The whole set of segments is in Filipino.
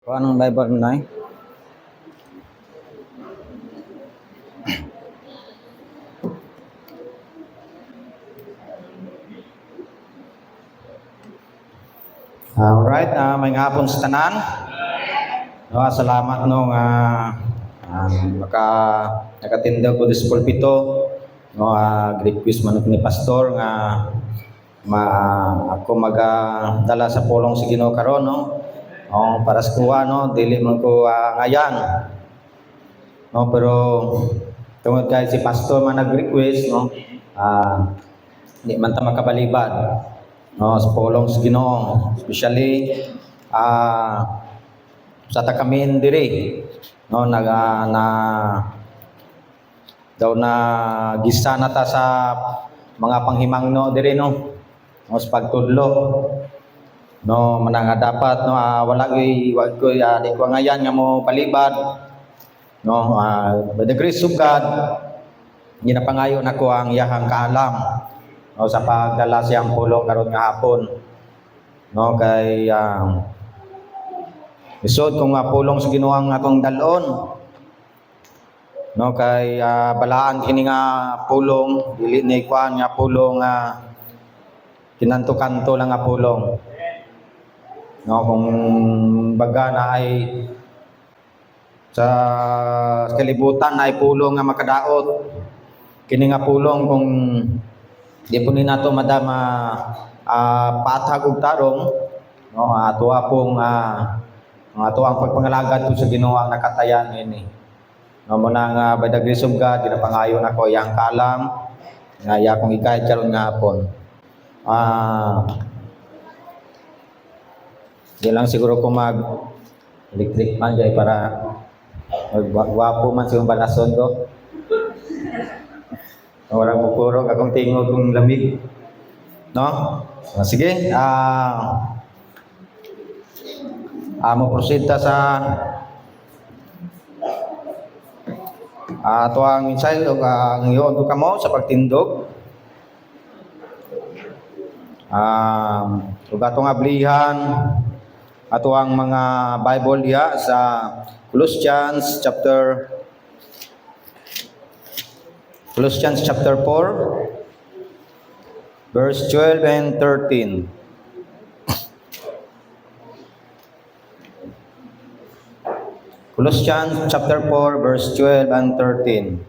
Anong Bible na eh? Alright, may hapon sa tanan. Salamat no nga nakatindog ko sa pulpito. Request man ni pastor nga ako magadala sa pulong sa Ginoo karon no. Para sa kuha no, dili man ko ngayan. No, pero tungod kay si pastor man nag-request no, di man ta makabalibad. No, sa pulong sa Ginoo, especially sa takamin diri no daw na gisa na ta sa mga panghimangno diri no, sa pagtudlo no manang dapat no wala ko di ko ngayan nga mo palibad no, by the grace of God ginapangayo nako ang iyahang kaalam no, sa pagdala siyang pulong karon nga hapon no kay isod kung pulong sa Ginoo ang atong dalon no kay balaan kini nga pulong dili ni kuan nga pulong kinanto-kanto lang nga pulong no kung baga na ay sa kalibutan na ay pulong nga makadaot kini nga pulong kung di po ni nato madama patag og tarong no ato ang pagpangalagad sa Ginoo ang nakatayan ini no muna nga by the grace of God ginapangayon ako yang kalam nga iya kong ikay karon nga hapon di lang siguro ko mag electric man jay para magwapo man siyang balason ko. Orang mukurog akong tingog kung lamig. No? Sige. Mo proceed ta sa ato ang insight o ang iyon ko kamo sa pagtindog. Ug atong ablihan ato ang mga Bible diha sa Colossians chapter 4 verse 12 and 13. Colossians chapter 4 verse 12 and 13.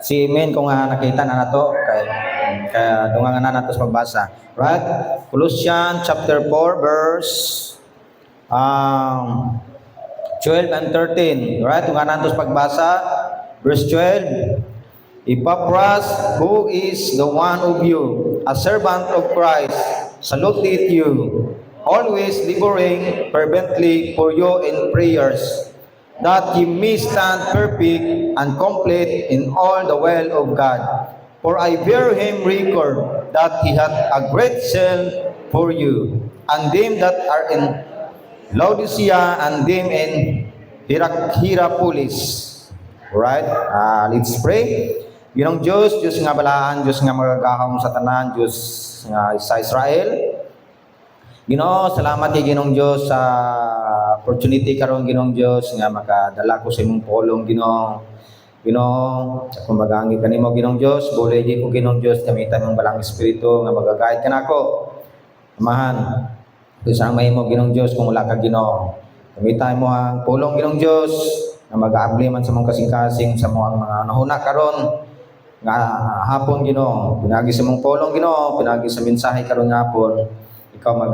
Si Amen kung nakita na nato kaya dungangan na nato sa pagbasa. Right? Colossians chapter 4 verse 12 and 13. Right? Dungangan nato sa pagbasa. Verse 12. Epaphras, who is the one of you, a servant of Christ, saluteth you, always laboring fervently for you in prayers, that ye may stand perfect and complete in all the will of God. For I bear him record that he hath a great zeal for you, and them that are in Laodicea, and them in Hierapolis. Right? Let's pray. Ginong Diyos nga balaan, Diyos nga magagahom sa tanan, Diyos nga sa Israel. Ginoo, salamat kay Ginong Diyos sa opportunity karon Ginong Diyos nga makadala ko sa imong pulong Ginoo. Ginoo, kung magangi kanimo Ginong Diyos, bulay di ko Ginong Diyos gamitan mong balang espiritu nga magagayad kanako. Amahan. Kung saan may mo Ginong Diyos kung wala ka Ginoo. Gamitan mo ang pulong Ginong Diyos nga mag-aabli man sa mong kasing-kasing sa mga nahuna karon nga hapon Ginoo, pinagi sa mong pulong Ginoo, pinagi sa mensahe karon nga hapon, ikaw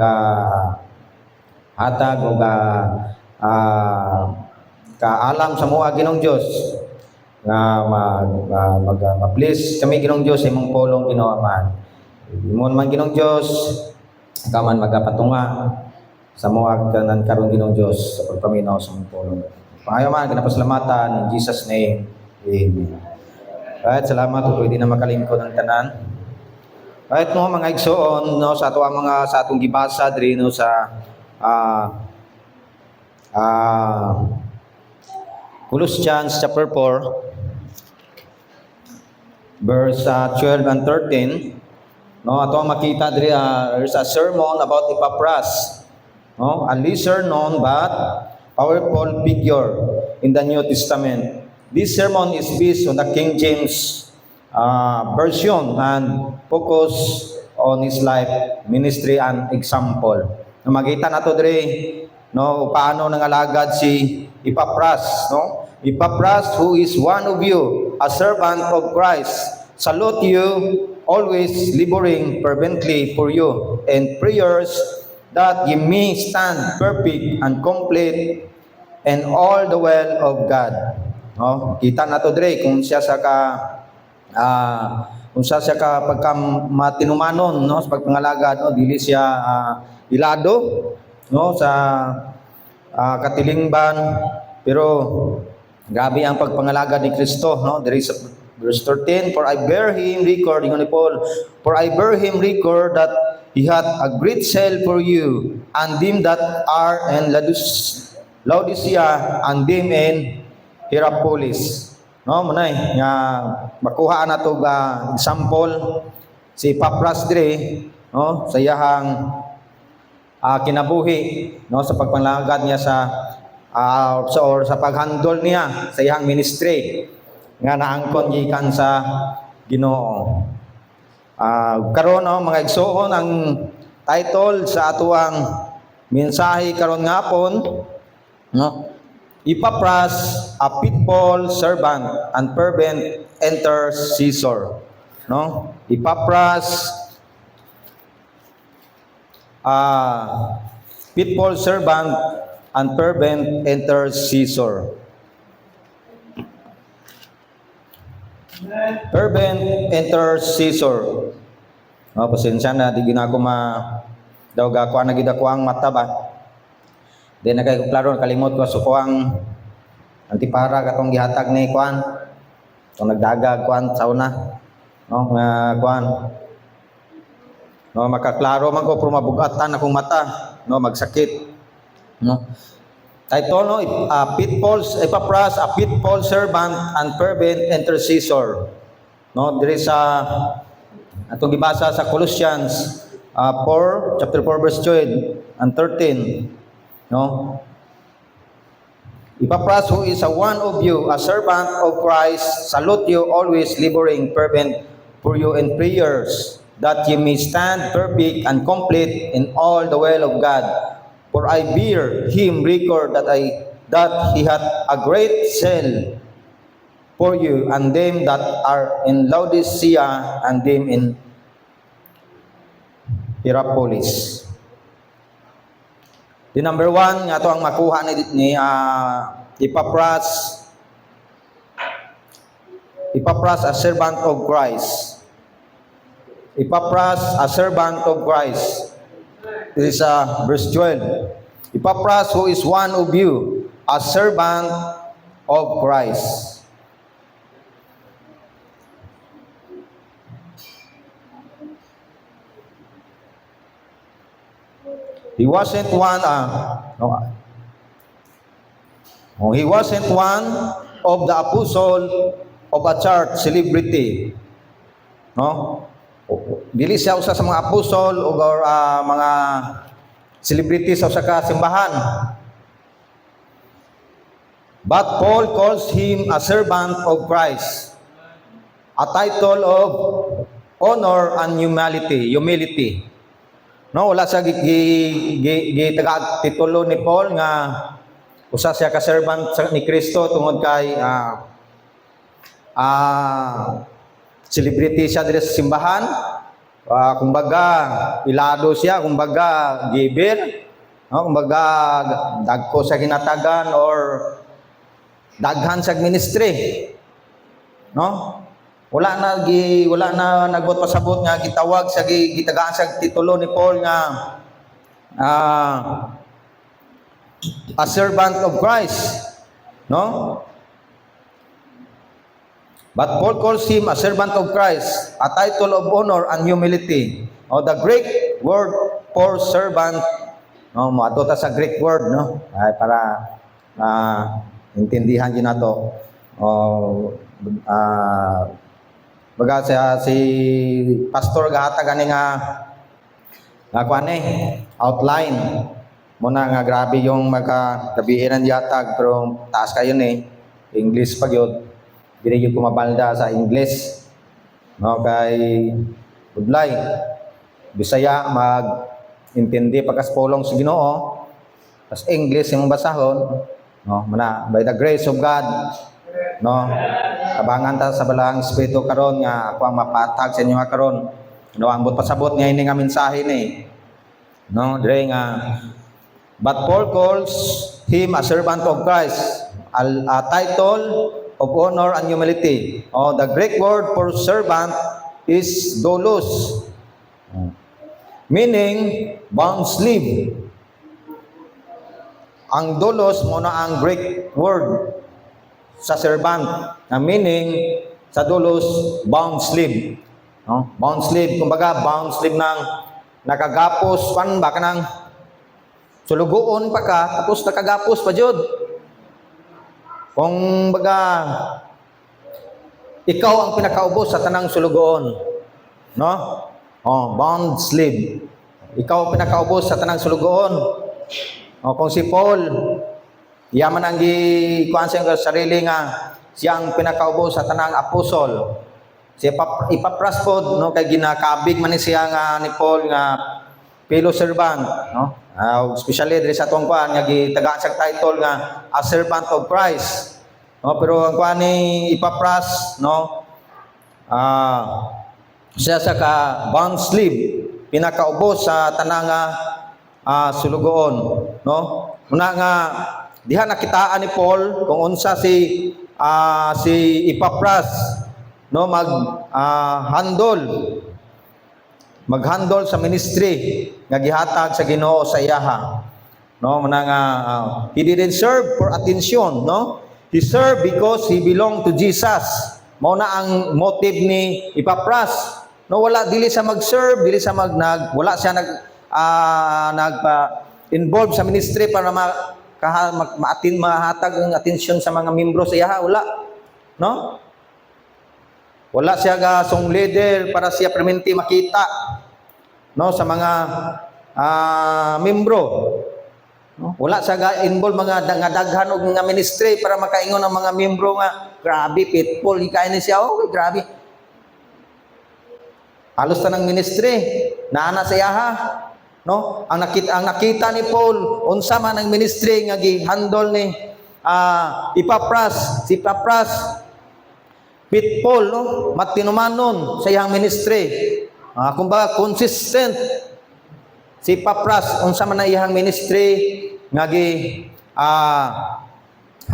hatag o kaalam sa mga Ginong Diyos nga mag-bless kami Ginong Diyos sa imong pulong Ginoo man. Imon man Ginong Diyos, ikaw man magapatunga sa mga kanan karon Ginong Diyos sa pagpaminaw sa imong pulong. Pangayo man ginapasalamatan in Jesus name. Amen. Right, salamat ug pwede na makalingkod ang tanan. Right no mga igsoon no sa atong gibasa diri no sa Colossians chapter 4 verse 12 and 13. No, ato ang makita diri there's a sermon about Epaphras. No, a lesser known but powerful figure in the New Testament. This sermon is based on the King James version and focus on his life, ministry, and example. No, makita nato diri no paano nangalagad si Epaphras, no? Epaphras, who is one of you, a servant of Christ, salute you, always laboring fervently for you, and prayers that ye may stand perfect and complete in all the will of God. No, kita nato dire kung siya sa pagka matinumanon no sa pagpangalagad no dili siya ilado no sa katilingban, pero grabe ang pagpangalagad ni Kristo no diri sa verse 13. For I bear him record, ingon ni Paul, for I bear him record that he hath a great zeal for you, and them that are in Laodicea, and them in Hierapolis. No, manay nga makuha na to ga example si Epaphras dire no sa iyahang kinabuhi no sa pagpangalagad niya sa paghandle niya sa iyang ministry nga naangkon gikan sa Ginoo. Karon no mga igsoon, ang title sa atuang mensahe karon ngapon no, Epaphras, a faithful servant and fervent intercessor. No? Epaphras, faithful servant and fervent intercessor. Fervent intercessor. Pasensya na, di ginako daw gakuan na gid ako ang mata ba. Di na kay klaro kalimot ko so ko ang antipara katong gihatag ni kuan. Tong nagdagag kuan sauna. No, nga kuan. No, makaklaro man ko pero mabugatan akong mata, no, magsakit. No. Title no, Epaphras, a faithful servant and fervent intercessor. No, diri sa atong gibasa sa Colossians 4, chapter 4 verse 12 and 13. No? Epaphras, who is a one of you, a servant of Christ, salute you, always laboring fervent for you in prayers, that ye may stand perfect and complete in all the will of God. For I bear him record that he hath a great zeal for you, and them that are in Laodicea, and them in Hierapolis. The number one, nga to ang makuha ni Epaphras. Epaphras, a servant of Christ. Epaphras, a servant of Christ. This is verse 12. Epaphras, who is one of you, a servant of Christ. He wasn't one he wasn't one of the apostle of a church celebrity. No? Dili siya usa sa mga apostol o mga celebrity sa usa ka simbahan. But Paul calls him a servant of Christ, a title of honor and humility. No, wala sa gitaga titulo ni Paul nga usa siya ka servant ni Kristo tungod kay celebrity siya diri sa simbahan. Kumbaga ilado siya, kumbaga giver, no, kumbaga dagko sa ginatagan or daghan sa ministry. No? Wala na nagbot pasabot nga gitawag sa gitagaan sa titulo ni Paul nga a servant of Christ, no? But Paul calls him a servant of Christ, a title of honor and humility. O the Greek word for servant, no, moadto ta sa Greek word, no? Ay para intindihan din nato. Baga si pastor gahatag ani nga kuan outline. Muna nga grabe yung magkabihinan yatag pero taas kayo ni English pa gyud. Dili gyud kumabalda sa English. No kay budlay Bisaya mag-intindi pagkaspolong sa Ginoo. Tas English imong basahon. No, muna by the grace of God. No. Abangan ta sa balang espiritu karon nga ako ang mapatag sa inyo nga karon. No, ambot pasabot nga ini nga mensahe ni. No, dire nga but Paul calls him a servant of Christ, a title of honor and humility. Oh, the Greek word for servant is doulos, meaning bond slave. Ang doulos mo na ang Greek word sa servant, na meaning sa doulos bound slave. No? Bound slave, kumbaga bound slave ng nakagapos pan ba kanang sulugoon pa ka, tapos nakagapos pa jud. Kung baga, ikaw ang pinakaubos sa tanang sulugoon. No? Oh, bound slave. Ikaw ang pinakaubos sa tanang sulugoon. Oh, kung si Paul, yaman ang gikuan sa sarili nga, siya ang pinakaubos sa tanang apostol. Si Epapras pod, no, kay ginakabig man ni siya nga ni Paul nga fellow servant, no? Especially diri sa atong kuan nga gitagaan sa title nga a servant of Christ. No, pero ang kuan ni Epapras, no, siya sa ka bond slave, pinakaubos sa tanang sulugoon, no? Una nga diha nakitaan ni Paul kung unsa si Epapras, no, maghandle sa ministry nga gihatag sa Ginoo sa iyaha. No, he didn't serve for attention, no? He served because he belonged to Jesus. Mao na ang motive ni Epapras. No, wala dili sa mag-serve, dili sa wala siya involved sa ministry para mahatag ang atensyon sa mga membro sa iyaha, wala. No? Wala siya song leader para siya permanente makita, no, sa mga membro. No? Wala siya involved mga daghan og mga ministry para makaingon ang mga membro nga grabe pitful ikain ni siya, okay, grabe. Halos ta ng ministry naana sa iyaha, no? Ang nakita ni Paul unsa man ang ministry nga gi-handle ni Epapras, si Epapras pitful, no? Matinumanon sa iyang ministry. Kumbaga consistent si Epapras unsa man ang iyang ministry nga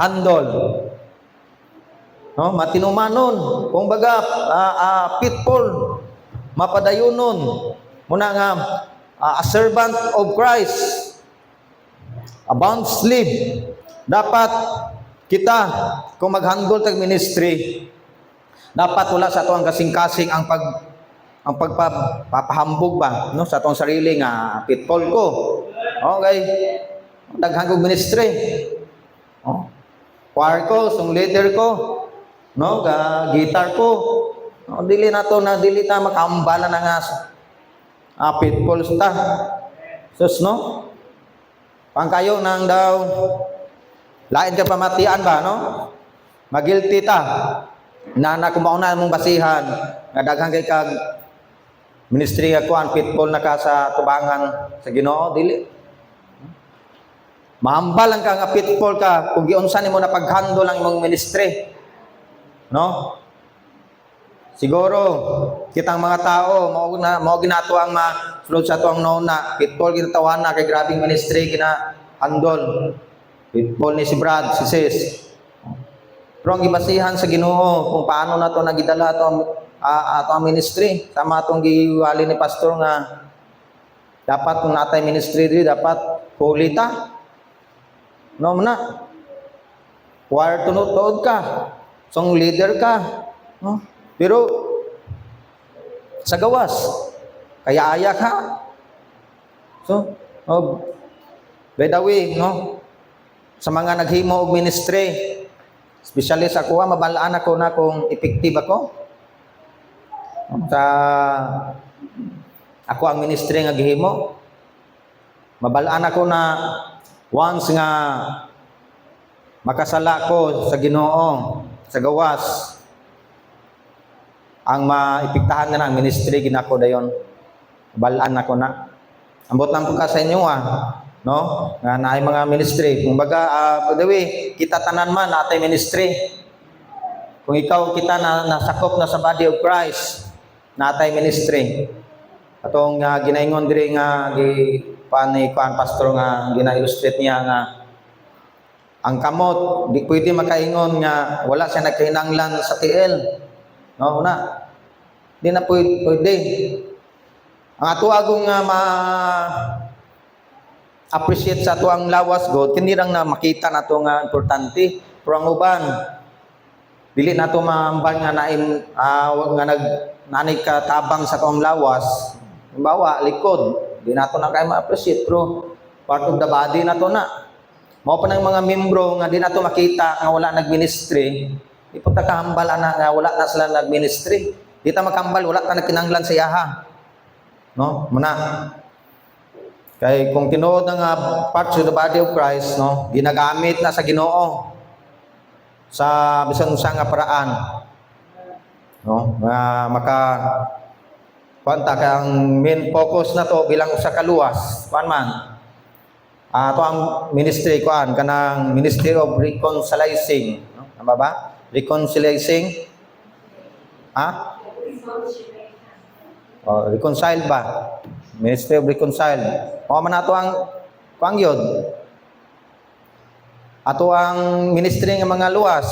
handle. No, matinumanon, kumbaga pitful, mapadayonon. Muna nga a servant of Christ, a bond slave. Dapat kita kung maghandle tag ministry, dapat wala sa ato ang kasing-kasing ang pagpapahambog ba, no, sa atong sarili nga pitfall ko. Okay. Daghang kog ministry. Oh. Choir ko, song leader ko, no, gitar ko. No, dili ta makambala na nga pitfall ta. Sus, no? Pangkayo nang daw lain ka pamatian ba, no? Magilty ta. Na kumauna mong basihan nga daghang kay kag ministry nga kuan pitfall na ka sa tubangan sa Ginoo, dili. Mahambal lang ka nga pitfall ka kung giunsa nimo na paghandle ang imong ministry. No? Siguro kitang mga tao mao ginato ang masulod sa tuang nona, pitfall ginatawan na kay grabing ministry handle. Pitfall ni si Brad, si Sis. Pero ang gibasihan sa Ginoo kung paano nato nagidala ato ang ministry, sama atong giwali ni pastor nga dapat kung natay ministry diri dapat holy ta. No na. Choir tunod ka. Song leader ka. No? Pero sa gawas kaya aya ka. So, by the way, no? Sa mga naghimo og ministry, especially sa kuha mabalaan ako na kung effective ako. Sa ako ang ministry nga gihimo, mabalaan ako na once nga makasala ko sa Ginoo sa gawas, ang maipiktahan na ng ministry ginako dayon. Balaan ako na. Ambot lang ko ka sa inyo no? Nga naay mga ministry. Kung baga, by the way, kita tanan man natay ministry. Kung ikaw kita na nasakop na sa body of Christ, natay ministry. Atong ginaingon diri nga kuan pastor nga gina-illustrate niya nga ang kamot di pwede makaingon nga wala siya nagkahinanglan sa TL. No, una. Di na pwede. Ang ato agong appreciate sa ato ang lawas God, hindi lang na makita na ito nga importante. Pero ang uban, dili na ito maambal nga nga nanay katabang sa itong lawas. Halimbawa, likod. Di na ito na kayo ma-appreciate. Pero part of the body na ito na. Mao pa ng mga membro nga di na ito makita nga wala nag-ministry. Di po ta kahambal na nga wala na sila nag-ministry. Di ta makambal, wala ta nagkinanglan sa yaha. No? Muna. Kay kung tinuod ng parts of the body of Christ, no, ginagamit na sa Ginoo sa bisan usa nga paraan. No? Maka kwanta kay ang main focus na to bilang usa ka luwas. Kuan man. Ato ang ministry kuan kanang Ministry of Reconciling, no? Tama ba? Reconciling? Reconcile ba? Ministry of Reconcile. O man ato ang kuang yun. Ato ang ministry ng mga luwas.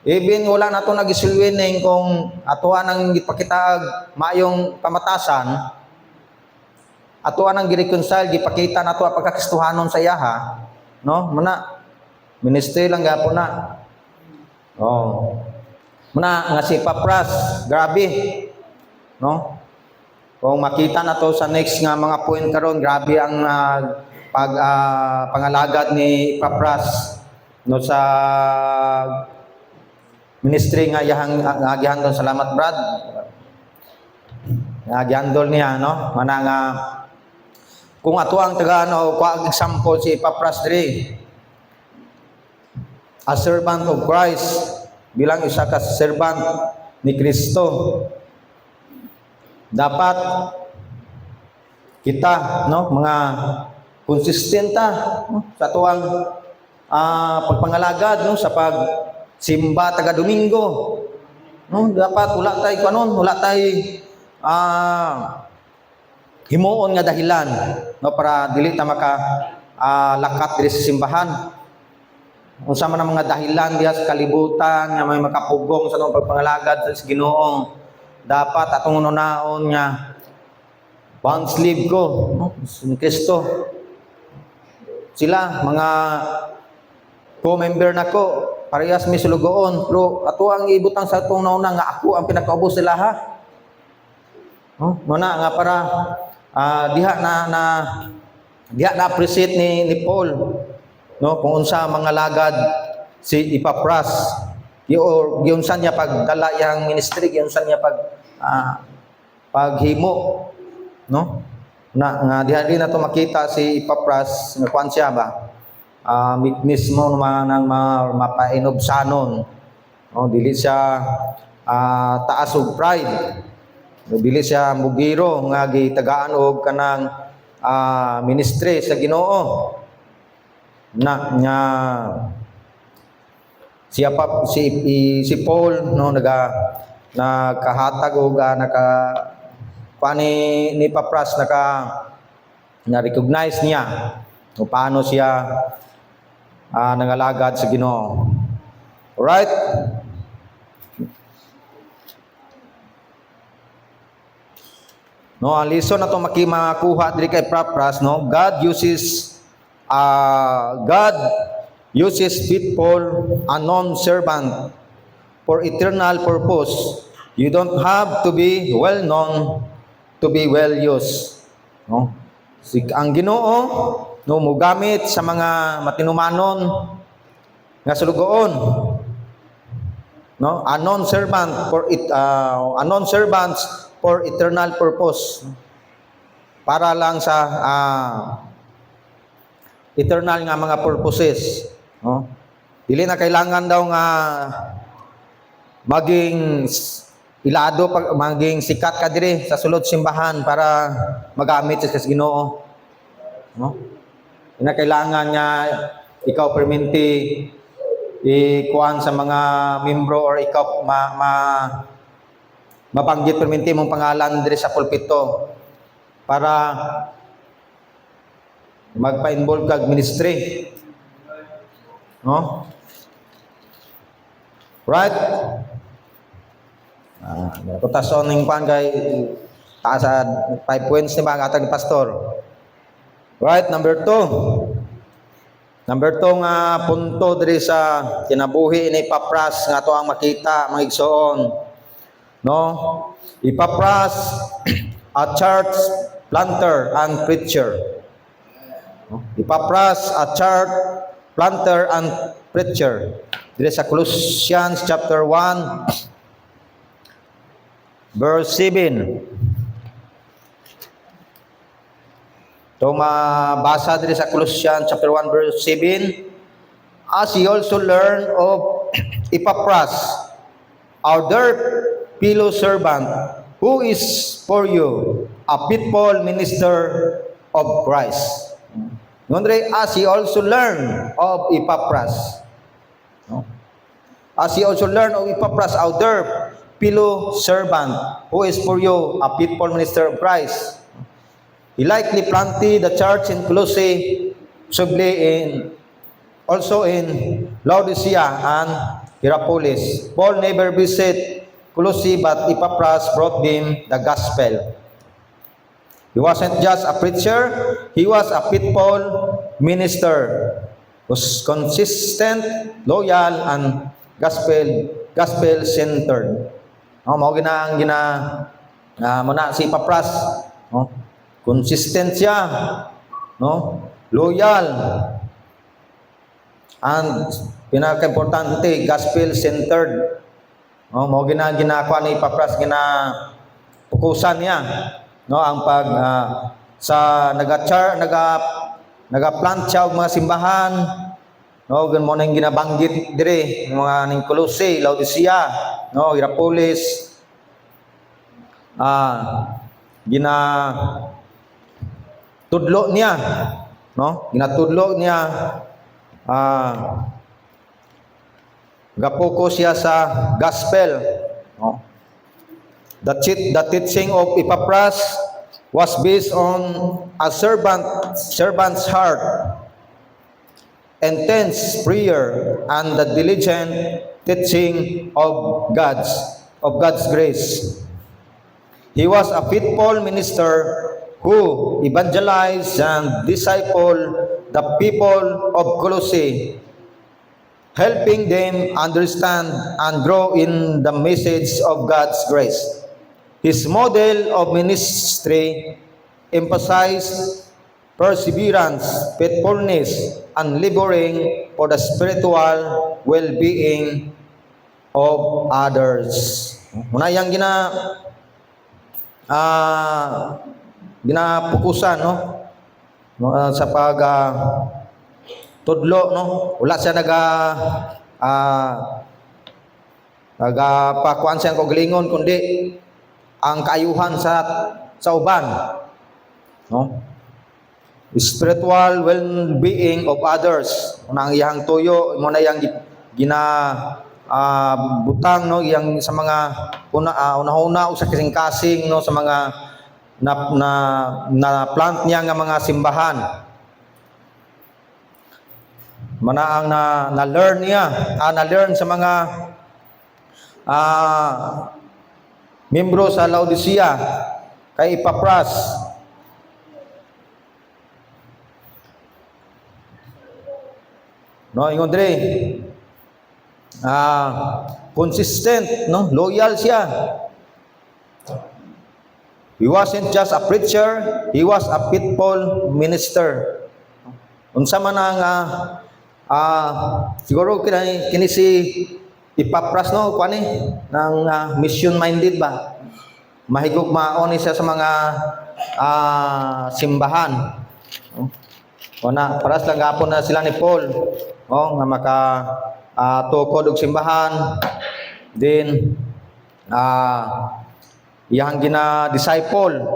Even wala na ito nag-isulwining kung atuan ang ipakita mayong kamatasan, atuan ang gi-reconcile, gipakita na ito ang pagkakistuhanon sa yaha, no? Muna, ministry lang gapon na. Oh. Muna, nga si Papras, grabe. No? Kung makita na to sa next nga mga point karon, grabe ang pangalagad ni Papras no sa ministry nga gihandol. Salamat Brad. Nga gihandol niya no. Mana nga kung ato ang taga kuha example si Papras diri. A servant of Christ, bilang isa ka servant ni Kristo. Dapat kita no mga konsistenta no, sa tuwang pagpangalagad no sa pagsimba taga Domingo. No, dapat wala tay kanon, wala tay himuon nga dahilan no para dili ta maka lakat diri sa simbahan. Unsa man ang mga dahilan diha sa kalibutan nga may makapugong sa pagpangalagad sa Ginoo. Dapat atong unaon nga one sleeve ko no? Ni Kristo. Sila mga co-member nako parehas mi sulugoon pero ato ang ibutang sa atong nauna nga ako ang pinakaubos sila ha. No? Muna nga para diha na appreciate ni Paul no kung unsa mga lagad si Epapras. Giyon sa niya pagdala yang ministry, giyon sa niya paghimo, no? Nga diha na to makita si Epapras nga kuan siya ba? Mismo nang mapainobsanon. No, dili siya taas og pride. Dili siya mugiro nga gitagaan og kanang ministry sa Ginoo. Nga si Paul no nakahatag og ni Papras na recognize niya kung paano siya nangalagad sa Ginoo. Alright? No, ang lesson na to makuha diri kay Papras no, God uses faithful, unknown servant for eternal purpose. You don't have to be well known to be well used. No? Ang Ginoo no mogamit sa mga matinumanon nga sulugoon. no? A non-servant for a non-servants for eternal purpose. Para lang sa eternal nga mga purposes, no? Dili na kailangan daw nga maging ilado pag maging sikat ka diri sa sulod simbahan para magamit sa Ginoo, no? Ina kailangan nga ikaw perminti ikuan sa mga membro or ikaw mabanggit perminti mong pangalan diri sa pulpito para magpa-involve kag ministry, no? Right? Kutason ng pan kay taas sa 5 points ni mga atag ni pastor. Right, number 2. Number 2 nga punto diri sa kinabuhi ni Epapras nga ato ang makita mga igsoon. No? Epapras a church planter and preacher. Epapras a church planter and preacher. Diri sa Colossians chapter 1 verse 7. Ito mabasa diri sa Colossians chapter 1 verse 7. As ye also learn of Epapras, our dear fellow servant, who is for you a faithful minister of Christ. Nondre, as ye also learn of Epapras. No? As ye also learn of Epapras, our dear fellow servant, who is for you a faithful minister of Christ. He likely planted the church in Colossae, also in Laodicea and Hierapolis. Paul never visited Colossae, but Epapras brought him the gospel. He wasn't just a preacher, he was a faithful minister, was consistent, loyal, and gospel-centered. Mao gina muna si Epapras, no? Consistent siya, no? Loyal, and pinaka-importante, gospel-centered. No, mao ginagawa ni Epapras, pukusan niya, no, ang pag sa naga-plant siya og mga simbahan, no, gan mo nang ginabanggit dire mga ning Colossae, Laodicea, no, Hierapolis, tudlo niya, no, ginatudlo niya, gapokus siya sa gospel, no. The teaching of Epapras was based on a servant's heart, intense prayer, and the diligent teaching of God's grace. He was a faithful minister who evangelized and discipled the people of Colossae, helping them understand and grow in the message of God's grace. His model of ministry emphasized perseverance, faithfulness, and laboring for the spiritual well-being of others. Muna yang ginapukusan, no? Sa pag tudlo, no? Wala siya nagapakuan siya kog lingon, kundi ang kaayuhan sa uban, no? Spiritual well-being of others. Unang iyang tuyo mo na yang butang, no, yang sa mga una-una sa kasing-kasing, no, sa mga na plant niya nga mga simbahan. Manaang na-learn niya, na-learn sa mga membro sa Laodicea kay Epapras. No, ingon dire, consistent, no, loyal siya. He wasn't just a preacher, he was a faithful minister. Unsa man ang siguro kini si Ipapras no kuan ng mission minded ba. Mahigugmaon ni siya sa mga simbahan. O na paras lang gapon na sila ni Paul. Nga maka tukod og simbahan. Then iyang gina-disciple,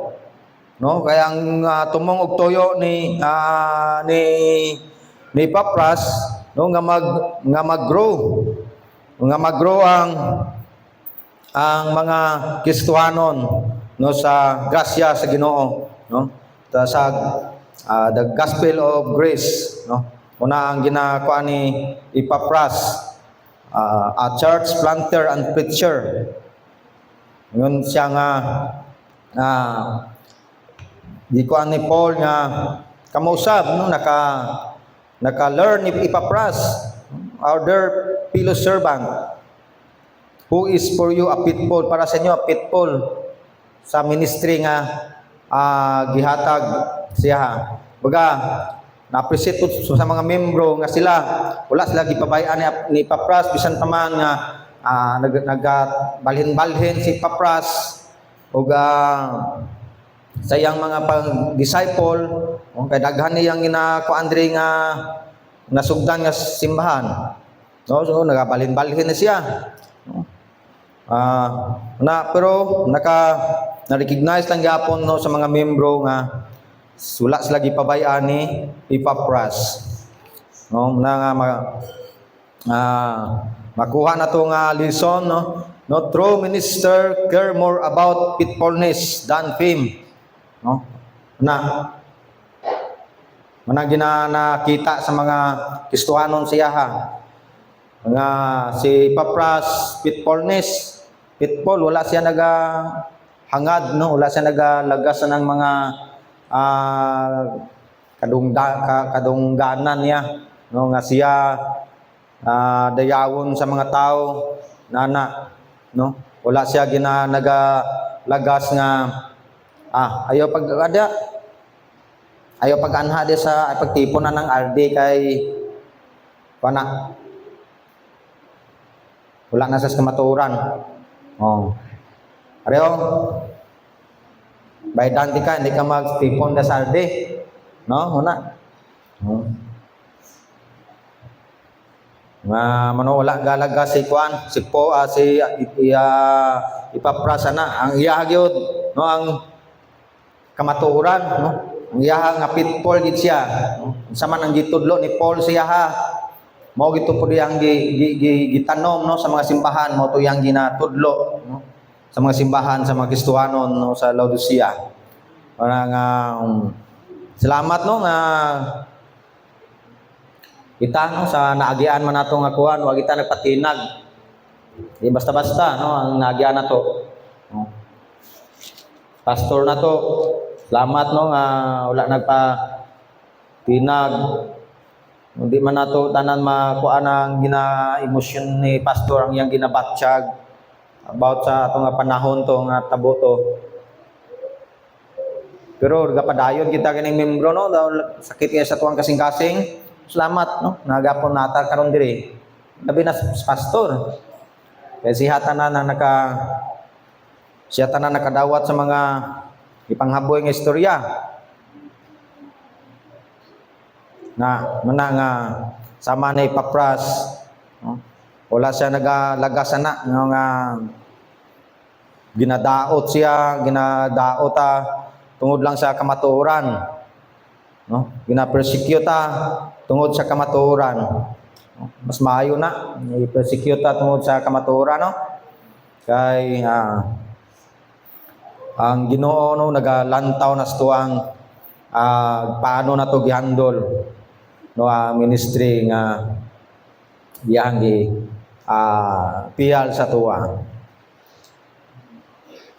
no? Kaya ang tumong og toyo ni Epapras, no, nga mag-grow ang mga Kristiyanon, no, sa grasya sa Ginoo, no? Sa the gospel of grace, no? Una ang ginakuha ni Epapras, a church planter and preacher. Ngun siya nga di ko ni Paul nga kamusab, no, naka-learn ni Epapras, our dear fellow servant, who is for you a pitfall, para sa inyo a pitfall sa ministry nga gihatag siya. Baga na-appreciate ko sa mga membro nga sila wala sila gipabayaan ni Epapras bisan pa man nga nagbalhin-balhin si Epapras ug sa iyang mga pag-disciple kay daghan niyang ginakuandri nga nasugdan nga simbahan, no? So nagabalhin-balhin na siya, no? Pero na-recognize lang gyapon, no, sa mga membro nga wala sila gipabayaan ni Epapras, no, na makuha na to nga lesson, no, true minister care more about faithfulness than fame, no, nakita sa mga Kristiyanon siya nga si Epapras faithfulness, faithful, wala siya hangad, no, wala siya nagalagas ng mga kadungganan niya, no, nga siya dayawon sa mga tao no, wala siya nagalagas nga ayaw pag-anha di sa pagtipon na ng RD kay wala na sa kamaturan. Pareho by dante ka, hindi ka magtipon da sa RD, no, wala galaga si Epapras ang iyahagyod, no, ang kamaturan, no, ang iyaha nga pitfall gid siya, no? Sama ang gitudlo ni Paul siya mao gito pud yang gitanom, no, sa mga simbahan, mao to yang ginatudlo, no, sa mga simbahan sa mga Kristiyanon, no, sa Laodicea. Nga salamat, no, nga kita, no, sa naagian man nato nga kuan, wa kita nagpatinag. Di basta-basta, no, ang naagian nato. No. Pastor na to. Salamat, no, nga wala nagpatinag. Hindi man nato tanan makuan ang gina-emosyon ni pastor ang iyang ginabatsyag about sa ato nga panahon to nga tabo to. Pero gapadayon kita kining membro, no, sakit kaya sa tuwang kasing-kasing. Salamat, no, nagapon nata karon diri. Labi na pastor. Kaya siya tanan nakadawat sa mga ipanghaboy nga istorya. Nga sama ni Epapras, no? Wala siya nagalagas nga ginadaot tungod lang sa kamatuoran, no? Gina-persecute tungod sa kamatuoran, no? Mas maayo na i-persecute tungod sa kamatuoran, no? Kay ang Ginoo, no, nagalantaw na sa tuwang paano na to gihandol, no, ministry nga iyang piyal sa tuwa.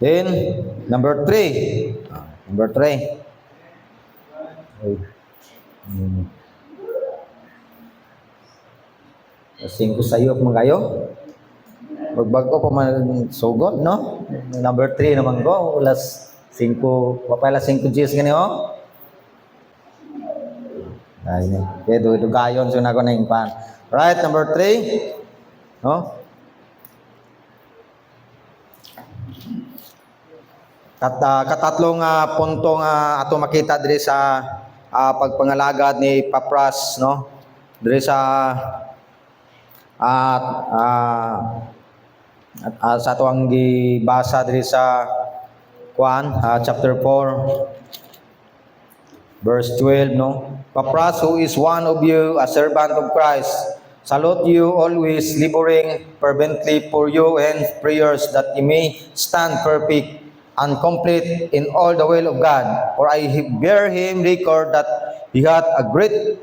Then number 3. Number 3. Singko sayo kung kayo. Magbago pa man sugod, no? Number 3 naman ko. Ulas 5, papala 5 Gs gani, oh. Ay, do gayon so na ko na impan. Right, number 3. No? Katatlong punto nga ato makita diri sa pagpangalagad ni Papras, no? Diri sa sa ato ang gibasa diri sa chapter 4 verse 12, no? Papras, who is one of you, a servant of Christ, salute you always, laboring fervently for you and prayers that you may stand perfect and complete in all the will of God. For I bear him record that he had a great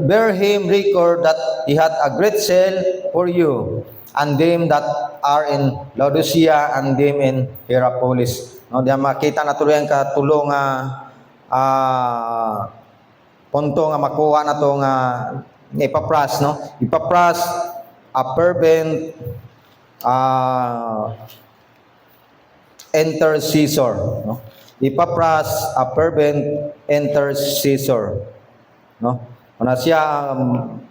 bear him record that he had a great sale for you, and them that are in Laodicea and them in Hierapolis. No, diyan makita na tuloy ang katulong punto nga makuha na to nga Epapras, no? Epapras, a fervent intercessor, no? Epapras, a fervent intercessor, no? Una siya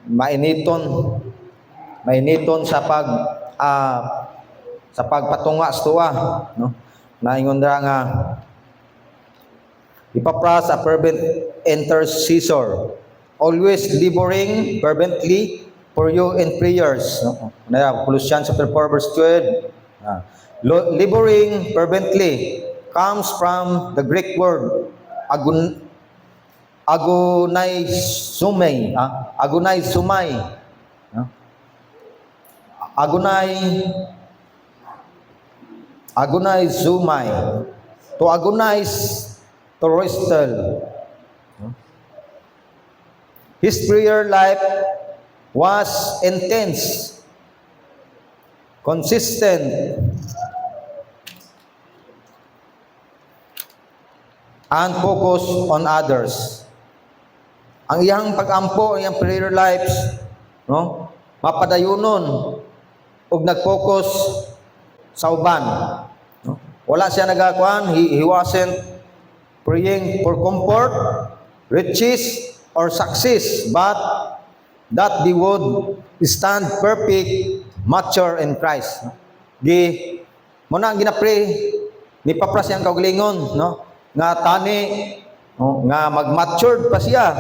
mainiton sa pagpatunga sa tuwa, no? Naingon dira nga Epapras, a fervent intercessor, always laboring fervently for you in prayers. Colossians chapter 4 verse 12. Laboring fervently comes from the Greek word agonizomai. Agonizomai. To agonize, to wrestle. His prayer life was intense, consistent, and focused on others. Ang iyang pag-ampo, ang iyang prayer lives, no? Mapadayunon ug nag-focus sa uban. No? Wala siya nagakuan, he wasn't praying for comfort, riches, or success, but that they would stand perfect, mature in Christ. Muna ang ginapray ni Papras yang kaugalingon, no? Nga tani, no? Nga mag-matured pa siya,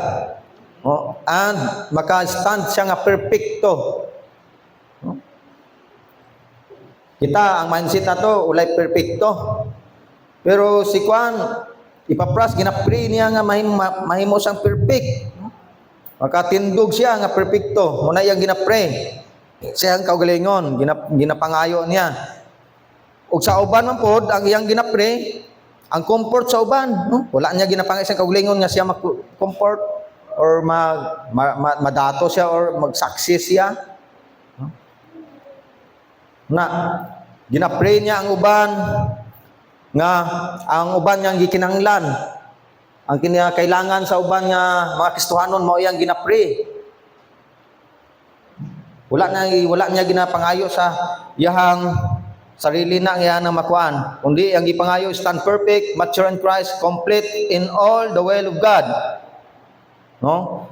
no? And maka-stand siya nga perfecto. No? Kita, ang mindset na to, ulay perfecto. Pero si Juan, Epapras, ginapray niya nga mahimo siyang perfect. Makatindog siya nga perfecto. Muna iyang ginapray. Siya ang kaugalingon, ginapangayo niya. Ug sa uban man pod, ang iyang ginapray, ang comfort sa uban. No? Wala niya ginapangayo siyang kaugalingon nga siya mag-comfort or madato siya or mag-success siya. No? Ginapray niya ang uban, nga ang uban niyang gikinahanglan, ang kinakailangan sa uban nga mga Kristohanon mao iyang ginapray. Wala niya ginapangayo sa iyang sarili na iyang makuan, kundi ang gipangayo stand perfect, mature in Christ, complete in all the will of God. No?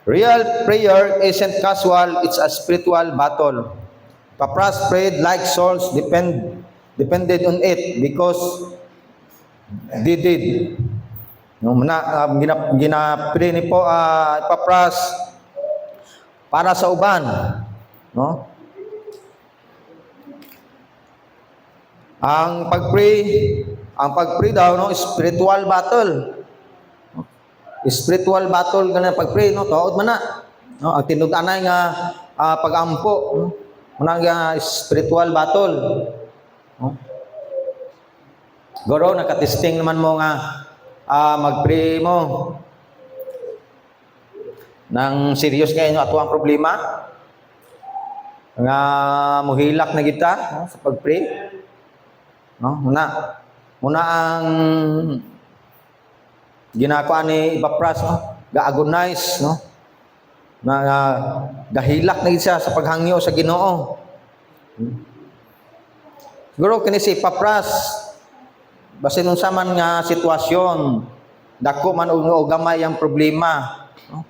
Real prayer isn't casual, it's a spiritual battle. Papras prayed like souls depended on it because they did. No, ginapray ni po Papras para sa uban, no? Ang pagpray daw, no, spiritual battle. Spiritual battle ganang pagpray, no, tuod man na. No, ang tinud-anay nga pagampo, no? Muna spiritual battle. No? Goro, nakatesting naman mo nga mag-pray mo nang serious ngayon ato ang problema nga muhilak na kita, no, sa pag-pray. No? Muna ang ginagawa ni Epapras, no? Ga-agonize, no? Gahilak na siya sa paghangyo sa Ginoo. Siguro kini si Epapras, basin nung saman nga sitwasyon, dako man o gamay ang problema, no?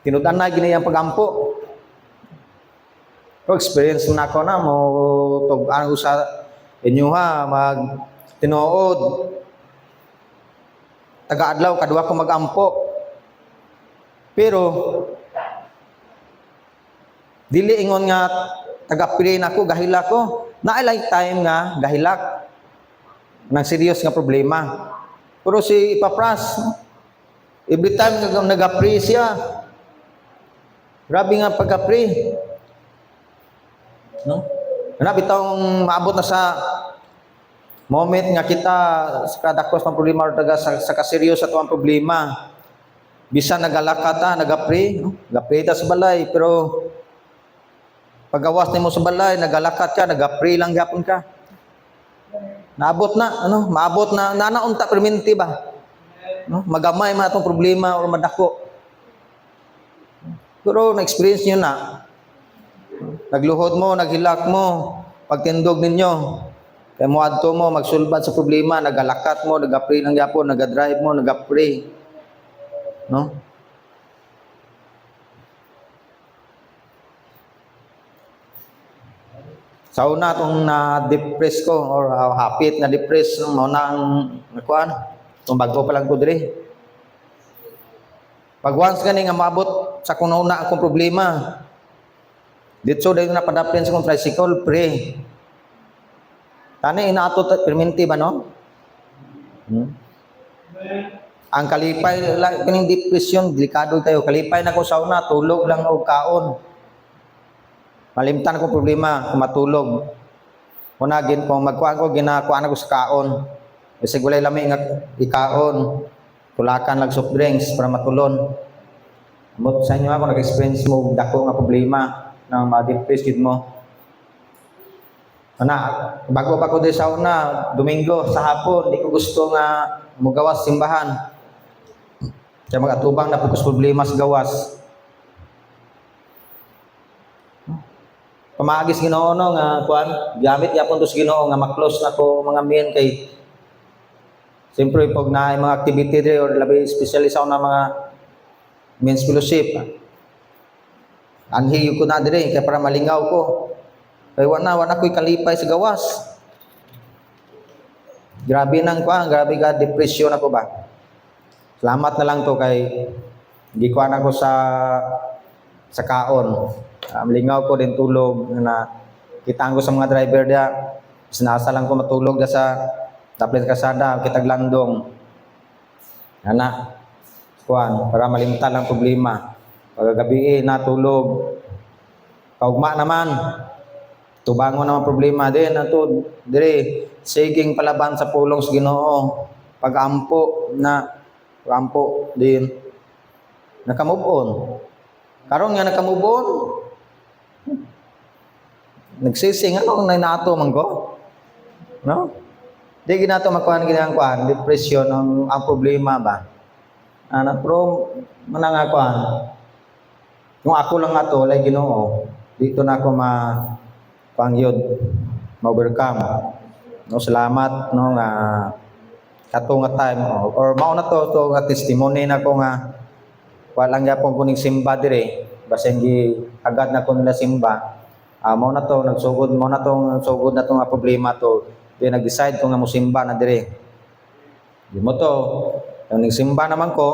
Tinud-an na gini ang pagampo. Ko experience na ako na mo ano sa inyo ha, mag tinuod. Taga-adlaw, kadwa ko mag-ampo. Pero, dili ingon nga, taga-pray na ko, gahila ko. Nailay time nga, gahilak. Nang serious nga problema. Pero si Papras, every time nag-pray siya, grabe nga pagka-pray. No? Bitong maabot na sa moment nga kita sa kadakos ng problema o taga sa kaseryos sa tuwang problema. Bisa nagalaka ta, nag-pray, no? Nag-pray ta sa balay, pero pagawas nimo sa balay, nagalakat ka, nag-pray lang gyapon ka. Naabot na, maabot na nanaunta perminti ba? No? Magamay man atong problema o madako. Pero na-experience niyo na. Nagluhod mo, naghilak mo, pagtindog ninyo. Kaya mo adto mo, magsulbad sa problema, nagalakat mo, nag-pray lang yapon, nag-drive mo, nag-pray. No? Sa una itong na-depress ko, or hapit na depress, mo na ang nakuan, itong bago pa lang ko diri. Pag once gani nga maabot sa kung nauna akong problema, dito dahil na padapin sa kong tricycle, pray. Tani inaato perminti ba no? Ang kalipay, kining depression, delikado tayo. Kalipay na ko sa una, tulog lang o kaon. Malimtan ko problema, kung matulog. Una, kung magkuhan ko, ginakuhan ako sa kaon. Kasi gulay lami nga ikaon. Tulakan lang soft drinks para matulon. Sa inyo ako, nag-experience mo, dako nga problema na ma-depress mo. Bago pa ko din sa una, Domingo, sa hapon, di ko gusto nga magawas simbahan. Kaya mag-atubang na focus problema sa gawas. Pamagis Ginoo no nga kuan, gamit yapon to sa Ginoo nga ma-close na ko mga men kay siyempre pag naay mga activity dire or labi especially sa una mga men's fellowship. Anhi ko na dire kay para malingaw ko. Kay wala ko'y kalipay sa gawas. Grabe nang kuan, grabe ka depression ako ba. Salamat na lang to kay gikuan ako sa kaon. Malingaw ko din tulog na kitaan ko sa mga driver dia. Sinasa lang ko matulog da sa taplet kasada kitag landong. Ana kuan para malimtan lang problema. Paggabi natulog. Kaugma naman tubangon naman problema din ato dire siging palaban sa pulong sa Ginoo. Pag-ampo din naka-move on. Karon nga naka-move on. Nagsising ano na nato man ko? No? Di ginato makuan ginang kuan, depression ang problema ba. Pero manang kuan. Kung ako lang ato lay Ginoo, dito na ako pangyod ma-overcome. No, salamat no nga kato nga time or mao na to nga testimony na ko nga walang gyapon kuning simba dire. Basen gi agad na ko nila simba. Mao na to nagsugod na to nga problema to. Di nag-decide ko nga mosimba na dire. Di mo to yung nagsimba naman ko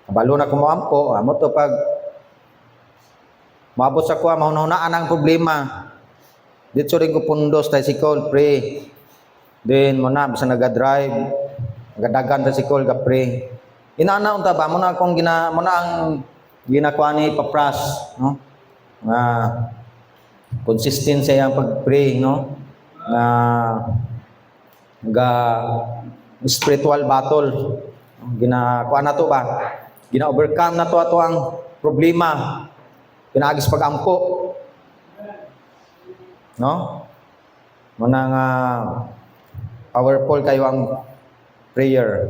kabalo na ko moampo, mo to pag maabot sa kuha mahuna-hunaan ang problema. Dito rin ko pundos tricycle pray. Then mo na bisa naga-drive, nagadagan tricycle ka pray. Inaana unta ba mo na akong mo na ang ginakuha ni Papras, no? Nga consistent sa iyang pag-pray, no? Nga spiritual battle. Ginakuha na to ba? Gina-overcome na to ato ang problema. Pinaagis pag-ampo. No? Muna nga powerful kayo ang prayer.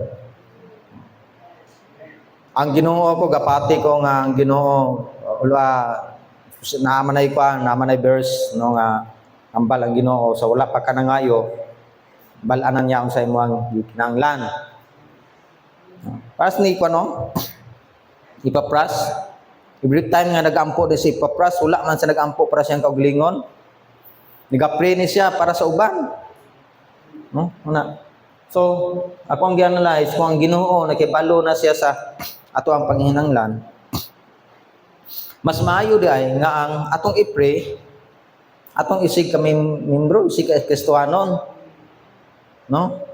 Ang Ginoo ko gapati ko nga ang Ginoo namanay verse no nga ambal ang Ginoo sa wala pa kanangayo bal-anan niya sa imong gikinahanglan. Pas ni ko no Ipapras every time nga nag-ampo di si Ipapras wala man sa nag-ampo para siyang kauglingon. Nagapray ni siya para sa uban. No? Una. So, ako ang gi-analyze kung ang Ginoo nakibalo na siya sa ato ang panghinanglan. Mas maayo di ay nga ang atong i-pray, atong isig kami membro, isig ka Kristohanon. No?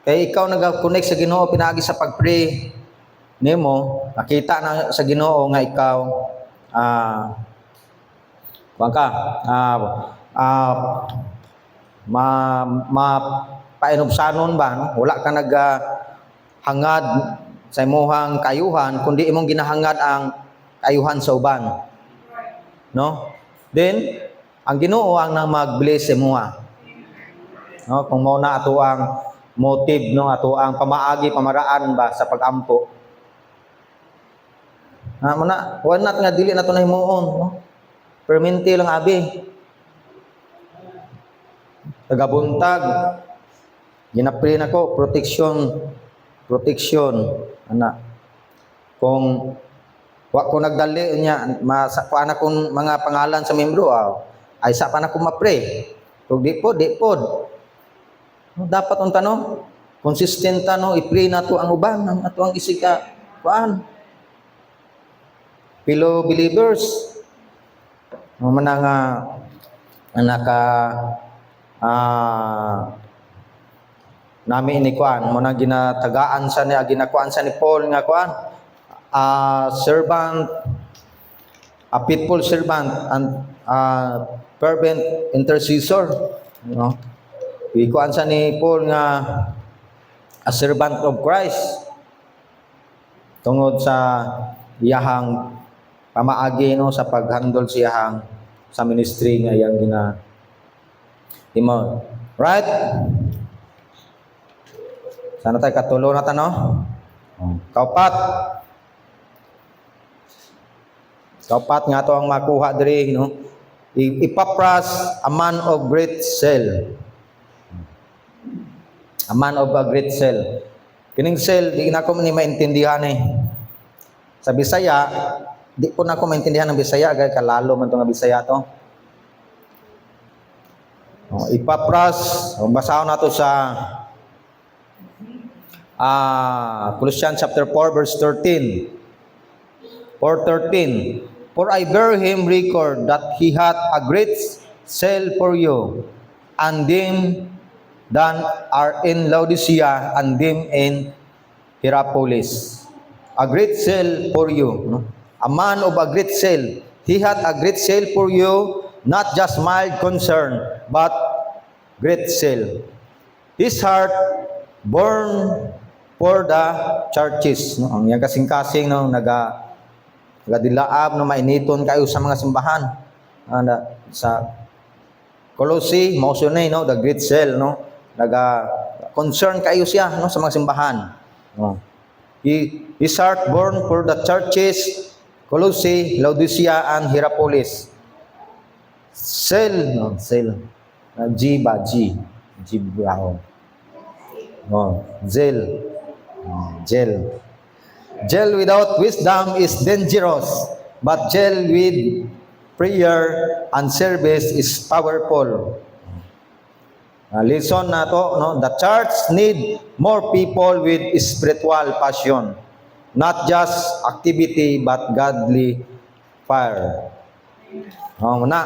Kaya ikaw nag-connect sa Ginoo pinaagi sa pag-pray nimo, nakita na sa Ginoo nga ikaw painubsanon ba, no? Wala ka hangad sa imuhang kayuhan kundi imong ginahangad ang kayuhan sa uban, no? Then ang Ginoo ang nang mag-bless imuha, no? Kung mao na ato ang motive, no, ato ang pamaagi pamaraan ba sa pagampo, muna wala nga dili na to nahimuon, no? Perminti lang abi. Tagabuntag, ginapri na ko, protection, ana. Kung wa ko nagdali niya, kuan akong mga pangalan sa membro, ay sa pa na ko mapre. Kung di po. Dapat unta no, consistent no, i-pray na to ang uban, ang ato ang isika, kuan. Fellow believers, manang naka nami ini kuan mo na ginatagaan sa ni ginakuan sa ni Paul nga kuan servant, a faithful servant and fervent intercessor, no? Ikuan sa ni Paul nga a servant of Christ tungod sa iyahang pamaagi, no, sa paghandle siyang sa ministry nga iyang Timon. Right? Sana tayo katulo na ta, no? Kaupat nga to ang makuha diri, no? Epaphras, a man of great zeal. A man of a great zeal. Kining zeal, di na ko ni maintindihan eh. Sa Bisaya, di po na ko maintindihan ng Bisaya, kaya kalalo man to nga Bisaya to. Epaphras, basahon nato sa Colossians chapter 4 verse 13. 4:13. For I bear him record that he hath a great zeal for you, and them that are in Laodicea, and them in Hierapolis. A great zeal for you, no? A man of a great zeal. He hath a great zeal for you, not just mild concern, but great zeal. His heart burn for the churches, no? Ang yang kasing-kasing, no, nagadilaab, no, mainiton kayo sa mga simbahan. Sa Colossae, Mausunay, no, the great zeal, no, concern kayo siya, no, sa mga simbahan. No. His heart burn for the churches, Colossae, Laodicea, and Hierapolis. Zeal, no, zeal. G. Bravo. No, zeal. Zeal without wisdom is dangerous, but zeal with prayer and service is powerful. Listen na to, no? The church need more people with spiritual passion, not just activity but godly fire. Muna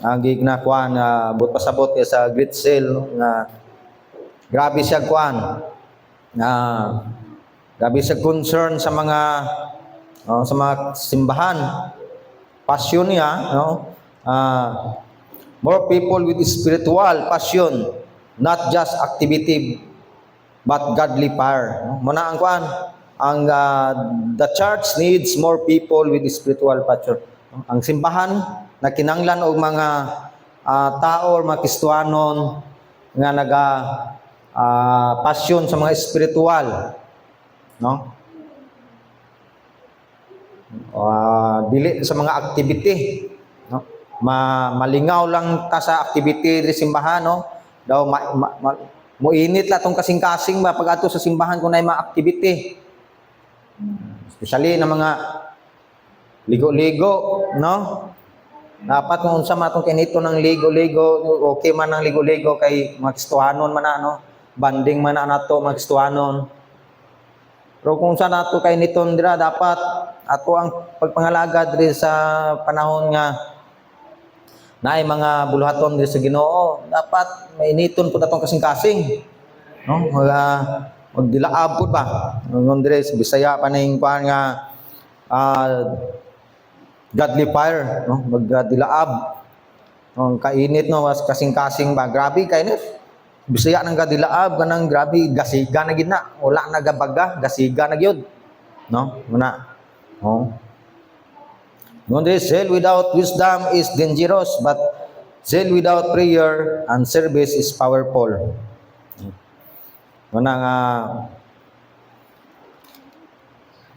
ang gignakuan but pasabot sa great zeal nga grabe siya kuan grabe siya concern sa mga simbahan, passion niya, no? More people with spiritual passion, not just activity but godly fire. Muna ang kuan the church needs more people with spiritual passion. Ang simbahan na kinanglan og mga tao or mga Kristohanon nga passion sa mga spiritual, no? Dili sa mga activity, no? Malingaw lang ta sa activity di simbahan, no? Daw muinit la tong kasing-kasing ba pag ato sa simbahan kung nay mga activity. Especially na mga ligo-ligo, no? Dapat kung unsa man atong kinito ng ligo-ligo, okay man ang ligo-ligo kay magstuhanon man na, no? Banding man na nato magstuhanon. Pero kung sa nato kay niton dira dapat ato ang pagpangalaga diri sa panahon nga naay mga buluhaton diri sa Ginoo, dapat mainiton pud atong kasing-kasing. No? Magdilaab pud ba? Ngon diri sa Bisaya pa ning kuan nga godly fire, no? Magdilaab. Ang kainit no, was kasing-kasing ba. Grabe kainit. Bisaya nang gadilaab kanang grabe gasiga na gid na. Wala na gabaga, gasiga na gyud. No? Muna. Oh. Ngunit zeal without wisdom is dangerous, but zeal without prayer and service is powerful. Muna nga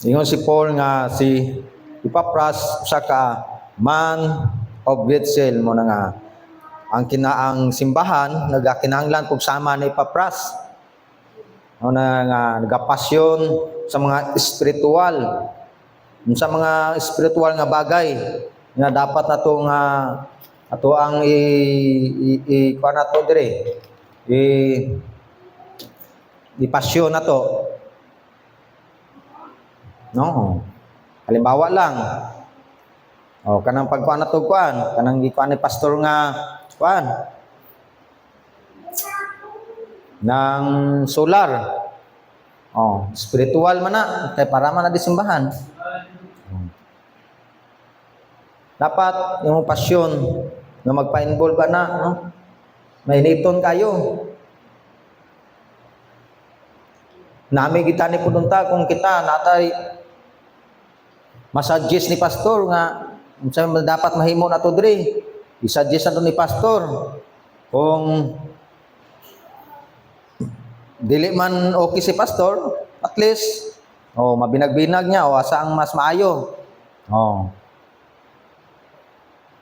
ingon si Paul nga si Epapras sa ka man of great zeal mo na nga ang kinaang simbahan nagakinahanglan kog sama ni Epapras. Mo na nga nagapasyon sa mga espiritual, sa mga espiritual nga bagay nga dapat nato nga ato ang kuan nato dire pasyon nato, no? Halimbawa lang, kanang pagkuan nato kuan, kanang gikuan ni pastor nga kuan ng solar. Spiritual man na kay para man na di simbahan. Dapat yung pasyon na magpa-involve ka na, no? Mainiton kayo. Nami kita ni pudunta kung kita natay masuggest ni pastor nga unsa dapat mahimo nato diri. I-suggest nato ni pastor. Kung dili man okay si pastor, at least mabinag-binag niya o asa ang mas maayo.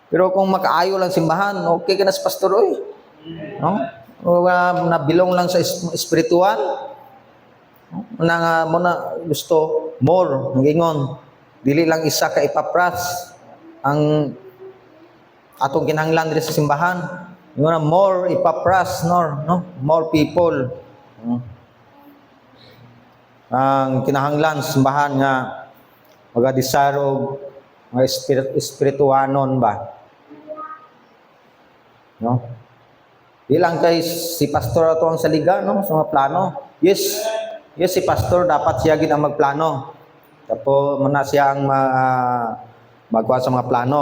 Pero kung makaayo lang simbahan, okay ka na sa pastor oy. No? Nabilong lang sa espiritual. Mo na gusto more ngingon. Dili lang isa ka Epapras ang atong kinahanglan diri sa simbahan. Ingon more Epapras no? More people. Ang kinahanglan sa simbahan nga maga-desire og mga espirituanon ba. No? Di lang kay si pastor ato ang saliga no sa mga plano. Yes, si pastor dapat siya gid ang magplano. Tapos muna siya ang magkuha sa mga plano.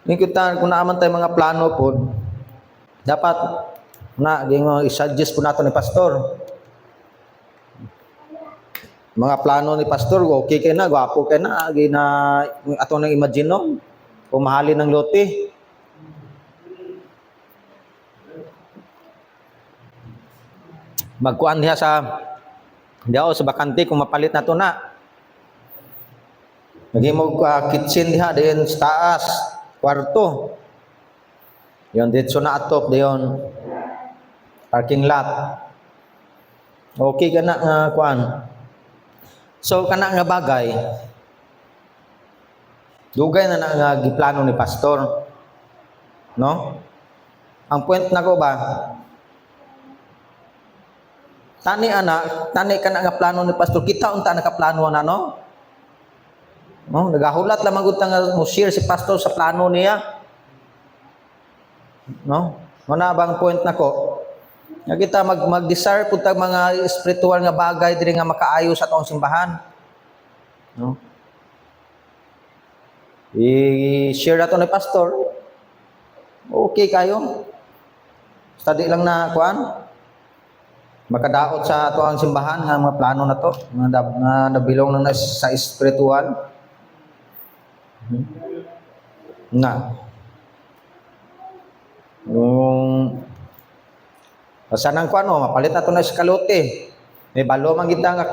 Kita kung naaman tayo mga plano po, dapat i-suggest po nato ni pastor. Mga plano ni pastor, okay kay na, gwapo kay na, ato nang imagine no, pumahalin ng lote. Magkuan diha sa bakante kung mapalit na to na. Naghimog kitchen diha diyan sa taas, kwarto. Yon dito na atop diyon parking lot. Okay ka na nga kuan. So kana nga bagay dugay na nga giplano ni pastor. No? Ang point nako ba, tani kana nga plano ni pastor, kita unta nakaplano na no? Nagahulat lamang gud nga mo share si pastor sa plano niya. No? Muna bang point nako? Nga kita mag-desire pud tag mga spiritual nga bagay diri nga makaayo sa atong simbahan. No? I-share nato ni pastor. Okay kayo. Study lang na kuan. Makadaot sa ato ang simbahan nga mga plano na to nga nabilong na sa spiritual. Na. Sanang kuan mapalit na to na sa kalote. May balo man kita nga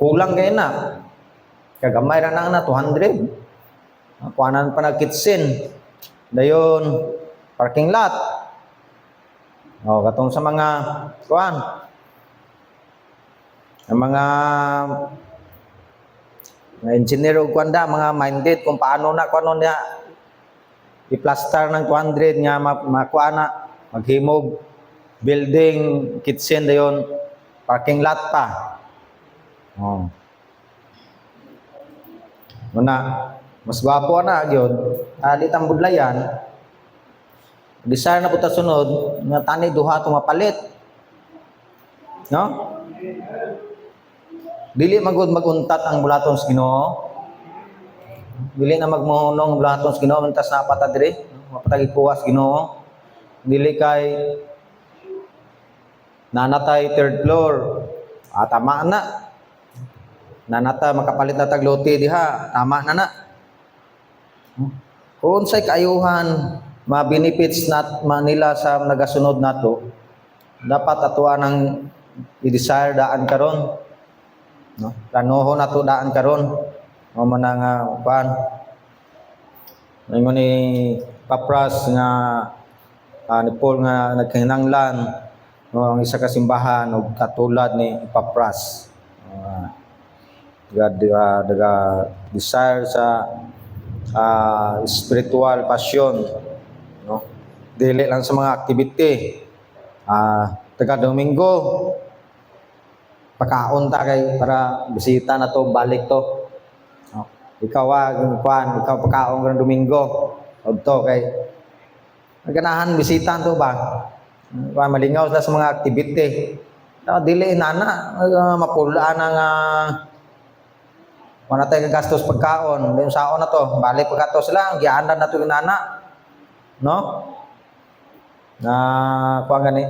kulang kay na. Kagamay ra na 200. Kuanan pa na kitchen. Dayon parking lot. Katong sa mga kuan. Ang mga engineer o kuan da, mga minded kung paano na kuan niya i-plaster ng 200 nga makuha na, maghimog, building, kitchen dayon, parking lot pa. Oh. Muna, mas gwapo na gyud. Alit ang budlayan. Desire na puta sunod, nga tani duha to mapalit. No? Dili magud maguntat ang bulaton sa Ginoo. Dili na magmuhunong bulaton sa Ginoo mantas na pata diri, mapatagi puwas Ginoo. Dili kay nanatay third floor. Tama na. Nanata makapalit na taglote diha, tama na na. Kung unsay kaayuhan, ma-benefits nat Manila sa nagasunod nato, dapat atuan ang i-desire daan karon. No? Planoho nato daan karon. O man nga pan. Ingon ni Papras nga ni Paul nga nagkinahanglan no ang isa ka simbahan og katulad ni Papras. Daga desire sa spiritual passion, no? Dili lang sa mga activity. Taga Domingo pakaon ta kay para bisita na to, balik to. No? Ikaw ikaw pakaon ng Domingo. Odto kay ganahan bisita to ba? Malingaw sa mga activity. Dili nana mapulaan nga wala tayo gastos pagkaon, yung saon na to, balik pagkatos lang, giandan na to yung nana. No? Kuan gani.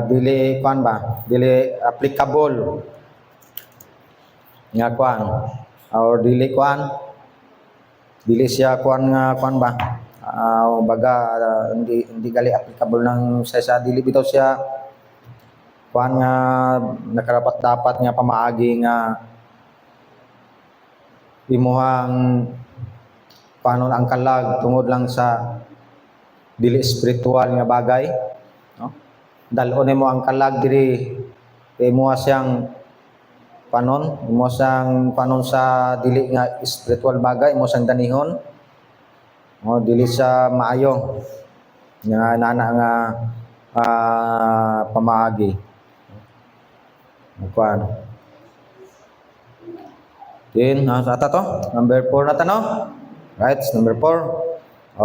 Dili kuan ba? Dili applicable. Nga kuan. Or dili kuan. Dili siya kuan nga kuan ba? Baga hindi gali applicable ng sa dili bitaw siya kuan nga nakarapat dapat nga pamaagi nga imuhang paano ang kalag tungod lang sa dili spiritual nga bagay, no? Dalon mo ang kalag diri imo siyang panon sa dili nga spiritual bagay imo siyang danihon. Dili sa maayo nga nana nga pamaagi. Kuan. Then, ata to? Number 4 na to, no? Right, number 4.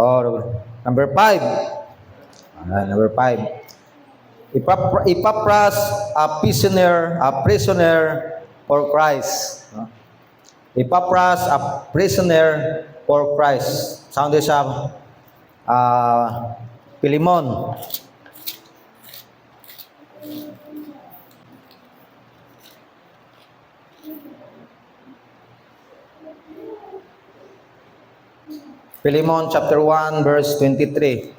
Number 5. Number 5. Epapras, a prisoner for Christ. Epapras, a prisoner for Christ. Sound this up. Pilimon. Philemon chapter 1 verse 23.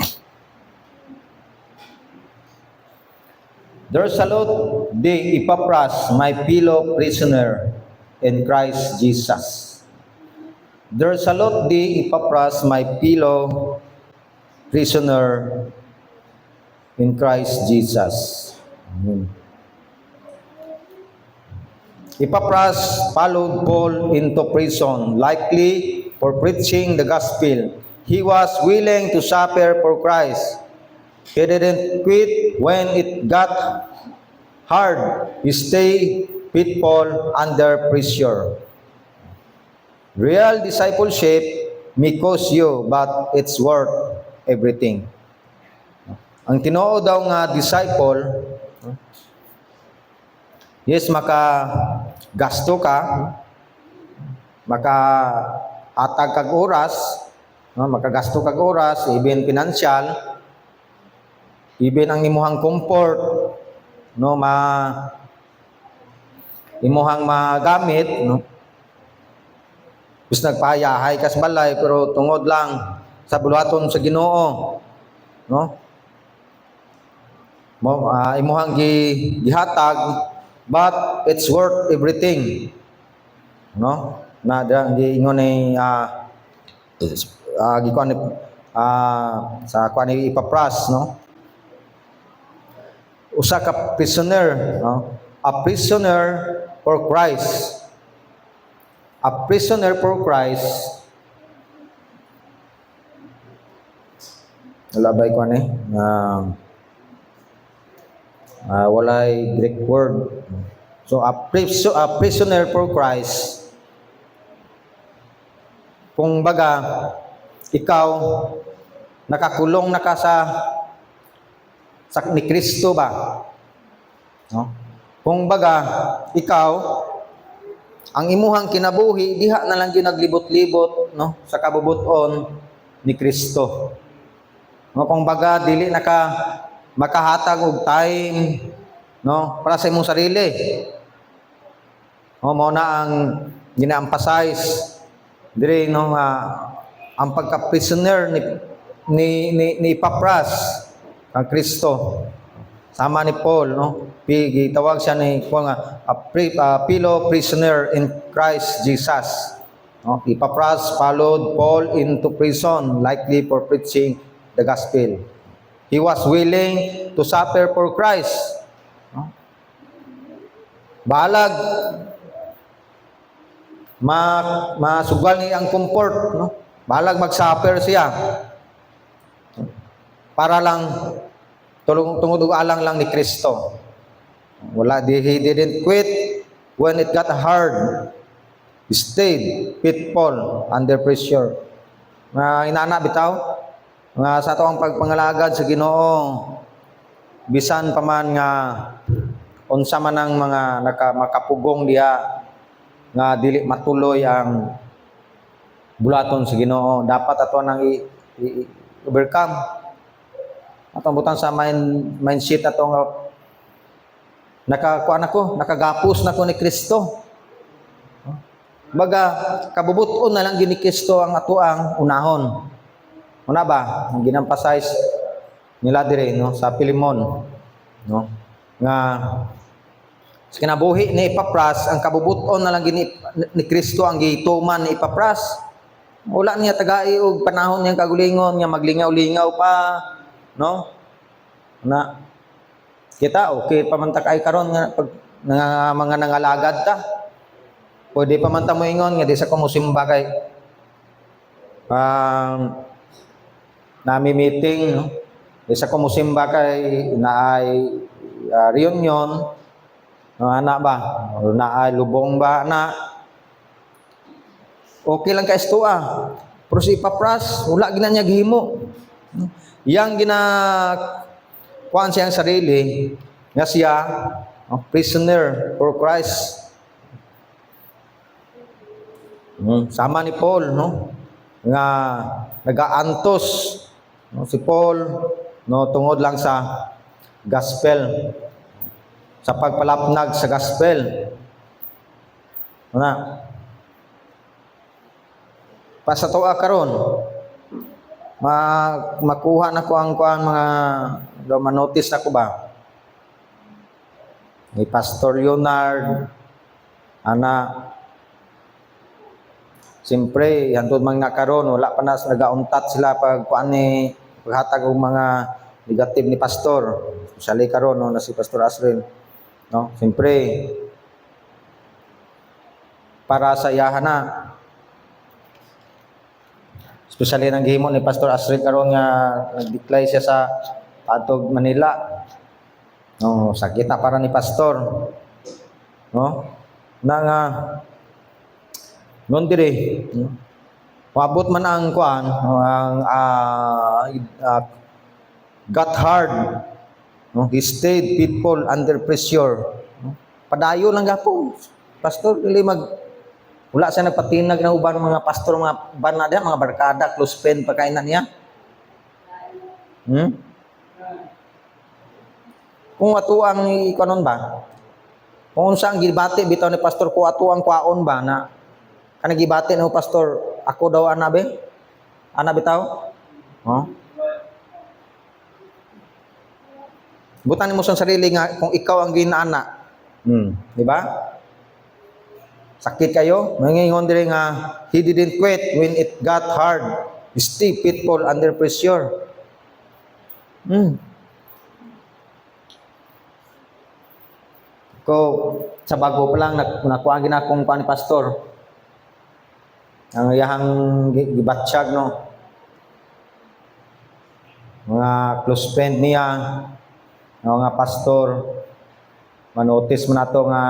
There salute thee, Epaphras, my fellow prisoner in Christ Jesus. There salute thee, Epaphras, my fellow prisoner in Christ Jesus. Amen. Epaphras followed Paul into prison, likely for preaching the gospel. He was willing to suffer for Christ. He didn't quit when it got hard. He stayed faithful under pressure. Real discipleship may cost you, but it's worth everything. Ang tinuod daw nga disciple, yes, gasto ka, atag kag oras, no, makagasto kag oras, even financial, even ang imuhang comfort, no, imuhang magamit, no. Bis nagpayahay kas balay pero tungod lang sa buluhaton sa Ginoo, no. Imuhang gihatag, but it's worth everything, no. Na giingon ni gikuan ni sa kuan ni Epaphras, no. Usa ka prisoner, no. A prisoner for Christ. A prisoner for Christ Wala ba ko ani? Walay Greek word. So a prisoner for Christ. Kung baga, ikaw nakakulong na ka sa ni Kristo ba? No? Kung baga, ikaw ang imuhang kinabuhi diha na lang gyud naglibot-libot no sa kabubuton ni Kristo. No, kung baga dili naka makahatag og time no para sa imong sarili. Mao na ang gina-emphasize dire no ang pagka-prisoner ni Epapras ang Kristo. Sama ni Paul no. Gitawag siya ni fellow prisoner in Christ Jesus. No, Epapras followed Paul into prison likely for preaching the gospel. He was willing to suffer for Christ. No? Balag masugal ni ang comfort no. Balag mag-suffer siya. Para lang tungod alang lang ni Kristo. He didn't quit when it got hard. He stayed faithful under pressure. Inana bitaw sa ato ang pagpangalagad sa Ginoo bisan pa man nga unsa man ang mga makapugong diha nga dili matuloy ang bulaton sa Ginoo, dapat ato nang overcome. Atong butang sa mindset ato nga nakagapos na ko ni Kristo. Baga kabubuton na lang gini Kristo ang ato ang unahon. Una ba ang ginamphasize nila dire no sa Pilemon no nga sa kinabuhi ni Epapras ang kabubuton na lang gini ni Kristo ang gituman ni Epapras. Wala niya tagai og panahon niyang kagulingon nga maglingaw-lingaw pa no na kita okay pamantak ay karon nga pag mga nangalagad ta pwede pa man ta moingon nga di sa kumusimba kay nami meeting no di sa kumusimba kay naay reunion no ana ba o naay lubong ba na okay lang ka istua pero si Epapras wala gina niya gihimo. Yang kuan siyang sarili nga siya prisoner for Christ. Sama ni Paul no nga nagaantos no si Paul no tungod lang sa gospel sa pagpalapnag sa gospel. Na pa sa tuwa karon makuha na ko ang mga manotice na ko ba ni Pastor Leonard ana siyempre hantod man nakaron wala pa na nagauntat sila pag kuan ni paghatag og mga negative ni pastor especially karon no na si Pastor Asrin no siyempre para sa iyahan na especially nang gihimo ni Pastor Asrin karon nga nag-declare siya sa Patog Manila. No, sakit na para ni pastor. No? Nga non dire. Paabot man ang kuan ang got hard. No? He stayed faithful under pressure. No? Padayo lang gapon. Pastor dili wala siya nagpatinag na uban mga pastor, mga banada, mga barkada, close friend, pagkainan niya. Kung ato ang ikanon ba? Kung saan gibati bitaw ni pastor ko ato ang kwaon ba na kanang gibati ni pastor ako daw ana be? Ana bitaw? Butan mo sa sarili nga kung ikaw ang ginaana. Di ba? Sakit kayo? Nangingon dire nga he didn't quit when it got hard. Stay faithful under pressure. Ko sa bago pa lang nakuha gina akong kuan ni pastor. Ang iyang gibatsyag no. mga close friend niya, mga pastor, manotis mo na to nga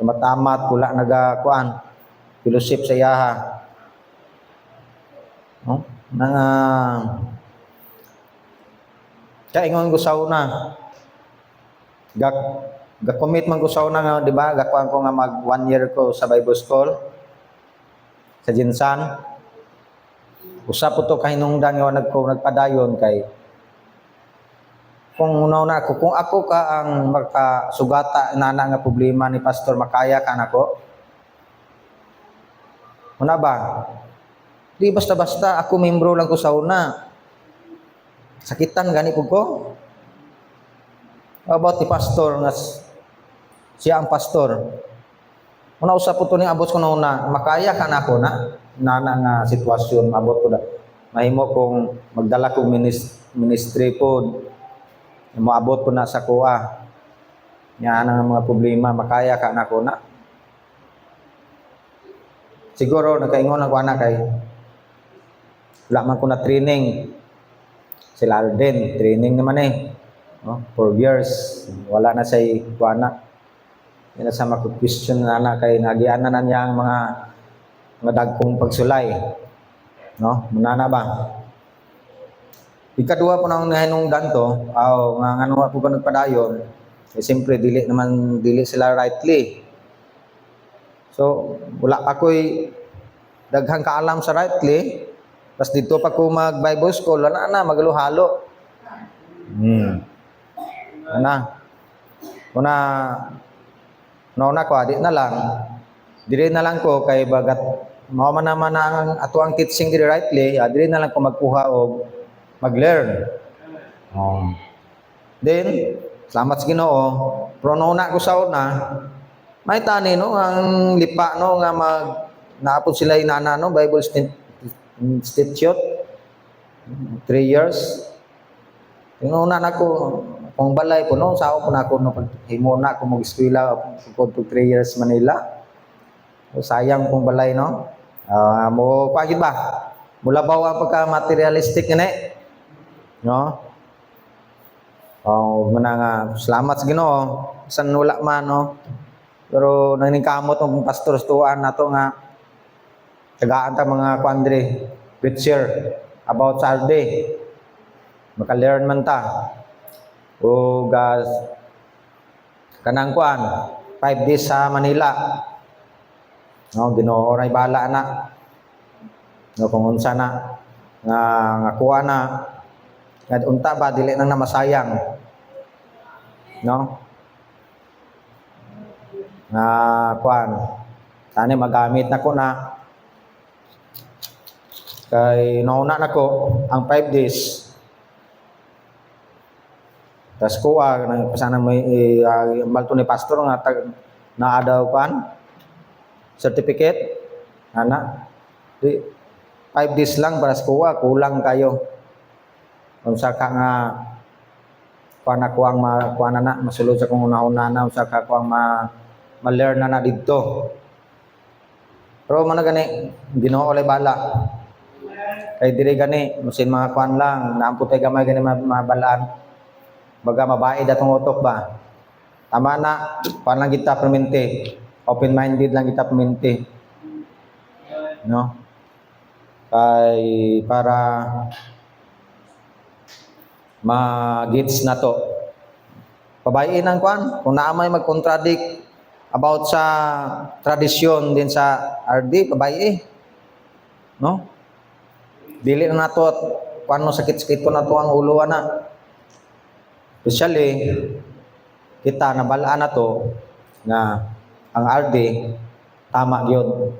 tumatamat, wala nagakuan, fellowship sa iyaha. No? Nang kaingon gusaw na. Ga-commit man gusaw na nga, di ba? Gakuan ko nga mag 1 year ko sa Bible School sa Jinsan. Usa po to kahinungdan nga nagpadayon kay kung unaw na ako, kung ako ka ang magkasugata inana nga problema ni pastor, makaya ka nako. Una ba? Di basta-basta ako membro lang ko sa una. Sakitan gani po ko. About ni pastor nga siya ang pastor. Una usap po to ni abot ko na una, makaya ka nako na nana nga sitwasyon abot ko da. Mahimo kong magdala kong ministry po. Moabot ko na sa kuha. Yan ang mga problema, makaya ka nako na. Siguro nakaingon ako na kay wala man ko na training. Sila din, training naman eh. No? 4 years. Wala na sa kuana. Yan na sa question na kay nagiana na niya ang mga dagkong pagsulay. No? Muna na ba? Ikadua po nang nahinungdan to, nga ano po ka nagpadayon, eh siyempre dili sila rightly. So, wala pa ko'y daghang kaalam sa rightly, tapos dito pa ko mag-Bible school, wala na, magalo-halo. Ano? Una, nauna ko, di na lang ko, kay bagat, mao naman ang ato ang teaching diri rightly, diri na lang ko magkuha og mag-learn. Then, salamat sa Ginoo, pronauna ko sa una, may tani no, ang lipa no, nga naapod sila inana no, Bible Institute, 3 years. Tinuna na ko, kung balay po no, sao po na ako, no, himo na ako mag-eskwela, pagkod 3 years Manila. So, sayang kung balay no. Mo, pagid ba? Mulabaw ang pagka-materialistic nga no? Salamat sa Ginoo. San wala man no. Pero naningkamot ang pastor tuan nato nga tagaan ta mga kuandre preacher about sa RD. Maka-learn man ta. O gas kanang kuan 5 days sa Manila. No, Ginoo ray bala na. No, kung unsa na nga kuha na nga unta ba dili nang namasayang. No? Nga kuan tani magamit na ko na kay nauna na ko ang 5 days. Tas kuha nang pasana may balto ni pastor nga naa daw pan certificate ana di 5 days lang para sa kuha, kulang kayo. Kung saka nga kuang masulod sa kung una-una na, saka kuang ma-learn na dito. Pero man gani, Ginoo olay bala. Kay diri gani, musin mga kuan lang, naamputay gamay gani mabalaan. Baga mabaid atong utok ba. Tama na, kuan lang kita permente. Open-minded lang kita permente. No? Kay para ma-gets na to. Pabayin ang kuan kung naa may mag-contradict about sa tradisyon din sa RD, pabayi. No? Dili na nato at kuan no sakit-sakit ko na to ang ulo na. Especially kita nabalaan na to nga ang RD tama gyud.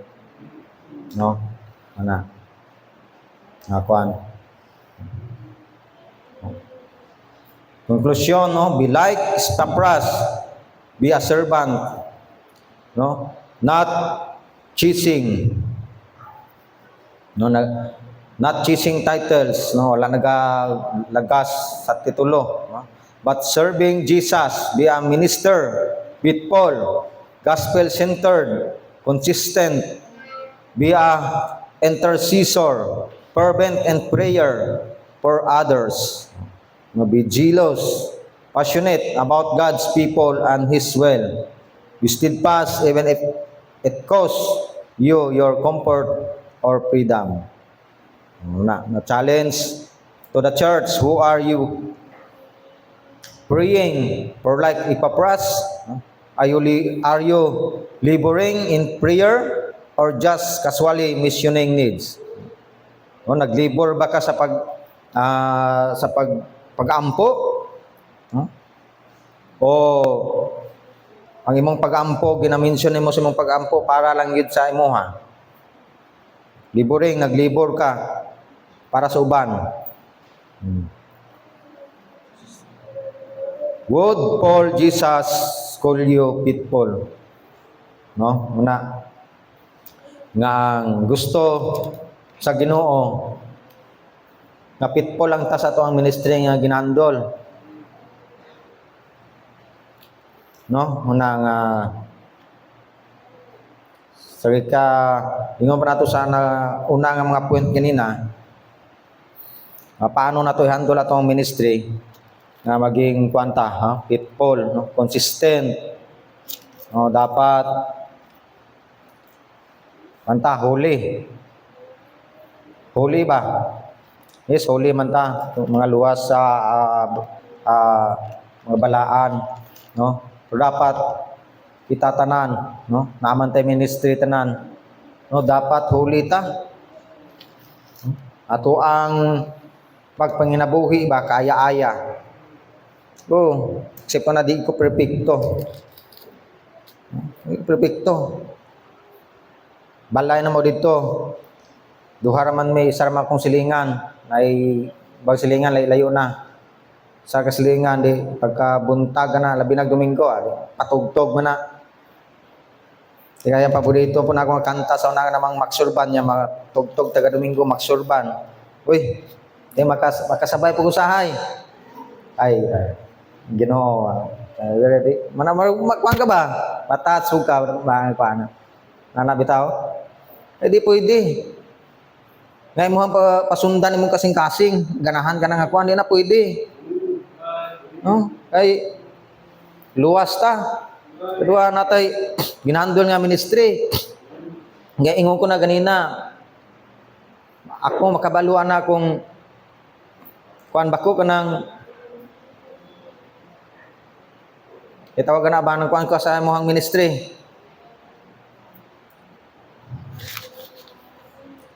No? Ana. Nga kuan. Conclusion, no? Be like Epaphras, be a servant, no? Not chasing, no? Not chasing titles, no? Wala nagalagas sa titulo, no? But serving Jesus, be a minister with Paul, gospel-centered, consistent, be a intercessor, fervent in prayer, for others. Be jealous, passionate about God's people and His will. Be steadfast even if it costs you your comfort or freedom. Na challenge to the church, who are you praying for like Epaphras? Are you laboring in prayer or just casually missioning needs? Naglibor ba ka sa pag-ampo? O ang imong pag-ampo, ginamention mo sa imong pag-ampo para lang yun sa imuha? Naglibor ka para sa uban. Would Paul Jesus call you pitfall? Una, nga ang gusto sa Ginoo nga pitfall lang ta sa ato ang ministry nga ginandol. Una nga sorry ka, ingon pa nato sana una nga mga point kanina. Paano nato i-handle atong ministry na maging kwanta, pitfall, consistent. Dapat kwanta, holy. Holy ba? Yes, holy man ta. Mga luwas sa mga balaan, Pero dapat kita tanan, naman tayo ministry tanan. Dapat holy ta. Ato ang pagpanginabuhi ba kaaya-aya. Kasi pa na di ko perfecto. Perfecto. Balay na mo dito. Duha raman may isa raman kong silingan. Bag silingan, layo na. Sa kasilingan, pagkabuntag na, labi na Domingo, patugtog mo na. Kaya paborito po na akong kanta sa una namang Maxurban niya, tugtog taga Domingo, Maxurban. Uy, makasabay po usahay. Ay, Ginoo. Magkuhan ka ba? Patatsog ka, paano? Nanabitaw? Di pwede. Ngayon mo pasundan mo kasing-kasing, ganahan ka na nga kuhan, di na pwede. Ay, luwas ta. Kedua natay, ginandol nga ministry. Nga ingon ko na ganina, ako makabaluan na kung kuhan ba ko kanang itawagan na ba ng kuhan ko sa mohang ministry?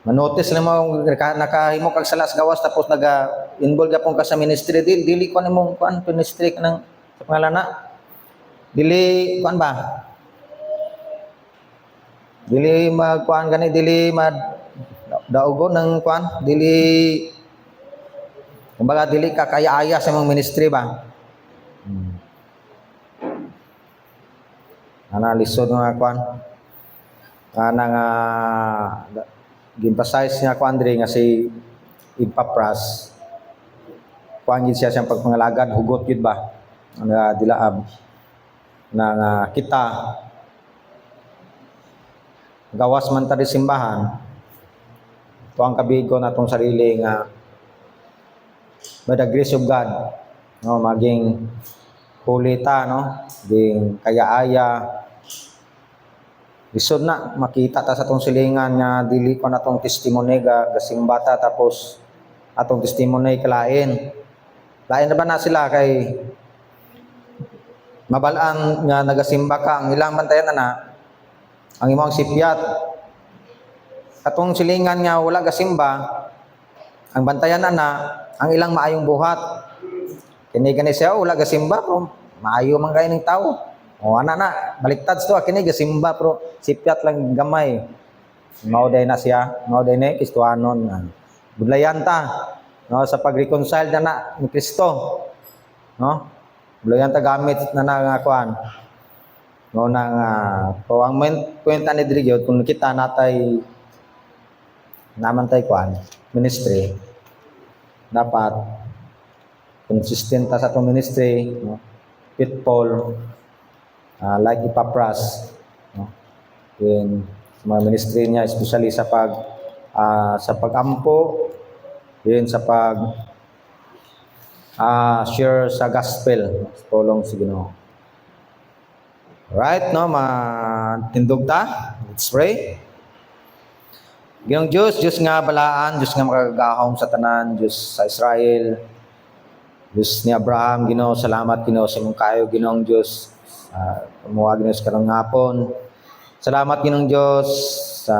Manotice lang mo, nakahimo kag salas gawas tapos naga-involve ka pong ka sa ministry. Dili ko nimong kuhan, ministry ka ng sa pangalan na. Dili, kuhan ba? Dili magkuhan gani, dili daugo ng kuhan, dili, kumbaga dili ka kaya-aya sa mga ministry ba? Lisod nga kuhan. Giemphasize niya ko Andre nga si Epaphras. Kuhan gid siya siyang pagpangalagad, hugot yun ba? Dilaab na kita gawas man ta di simbahan, tuang kabigo na tong sarili nga by the grace of God, maging holy ta, maging kaya-aya. Isod na makita ta sa tong silingan nga dili ko na tong testimony gasimba ta tapos atong testimony kalain. Lain na ba na sila kay mabalaan nga nagasimba ka ang ilang bantayan na ang imong sipyat. Katong silingan nga wala gasimba, ang bantayan na ang ilang maayong buhat. Kini gani siya wala gasimba pero maayo man kay ning tawo. Ana na, baliktad to, kini gasimba pero sipyat lang gamay. Mauday na siya, mauday na Kristohanon. Budlayan ta, sa pag-reconcile na ni Kristo. Budlayan ta gamit na nangakuan. Ang point ni Drigyot, kung kita natay naman tay kuan, ministry, dapat consistent ta sa itong ministry, pitfall, like Epaphras, in mga ministry niya, especially sa pag-ampo, yun sa share sa gospel. Pulong si Ginoo. Right, no? Matindog ta. Let's pray. Ginong Diyos, Diyos nga balaan, Diyos nga makagahom sa tanan, Diyos sa Israel, Diyos ni Abraham, Ginoo, salamat Ginoo sa imong kayo, Ginoong Diyos. Tumuha Ginoo sa karong hapon. Salamat Ginong Diyos sa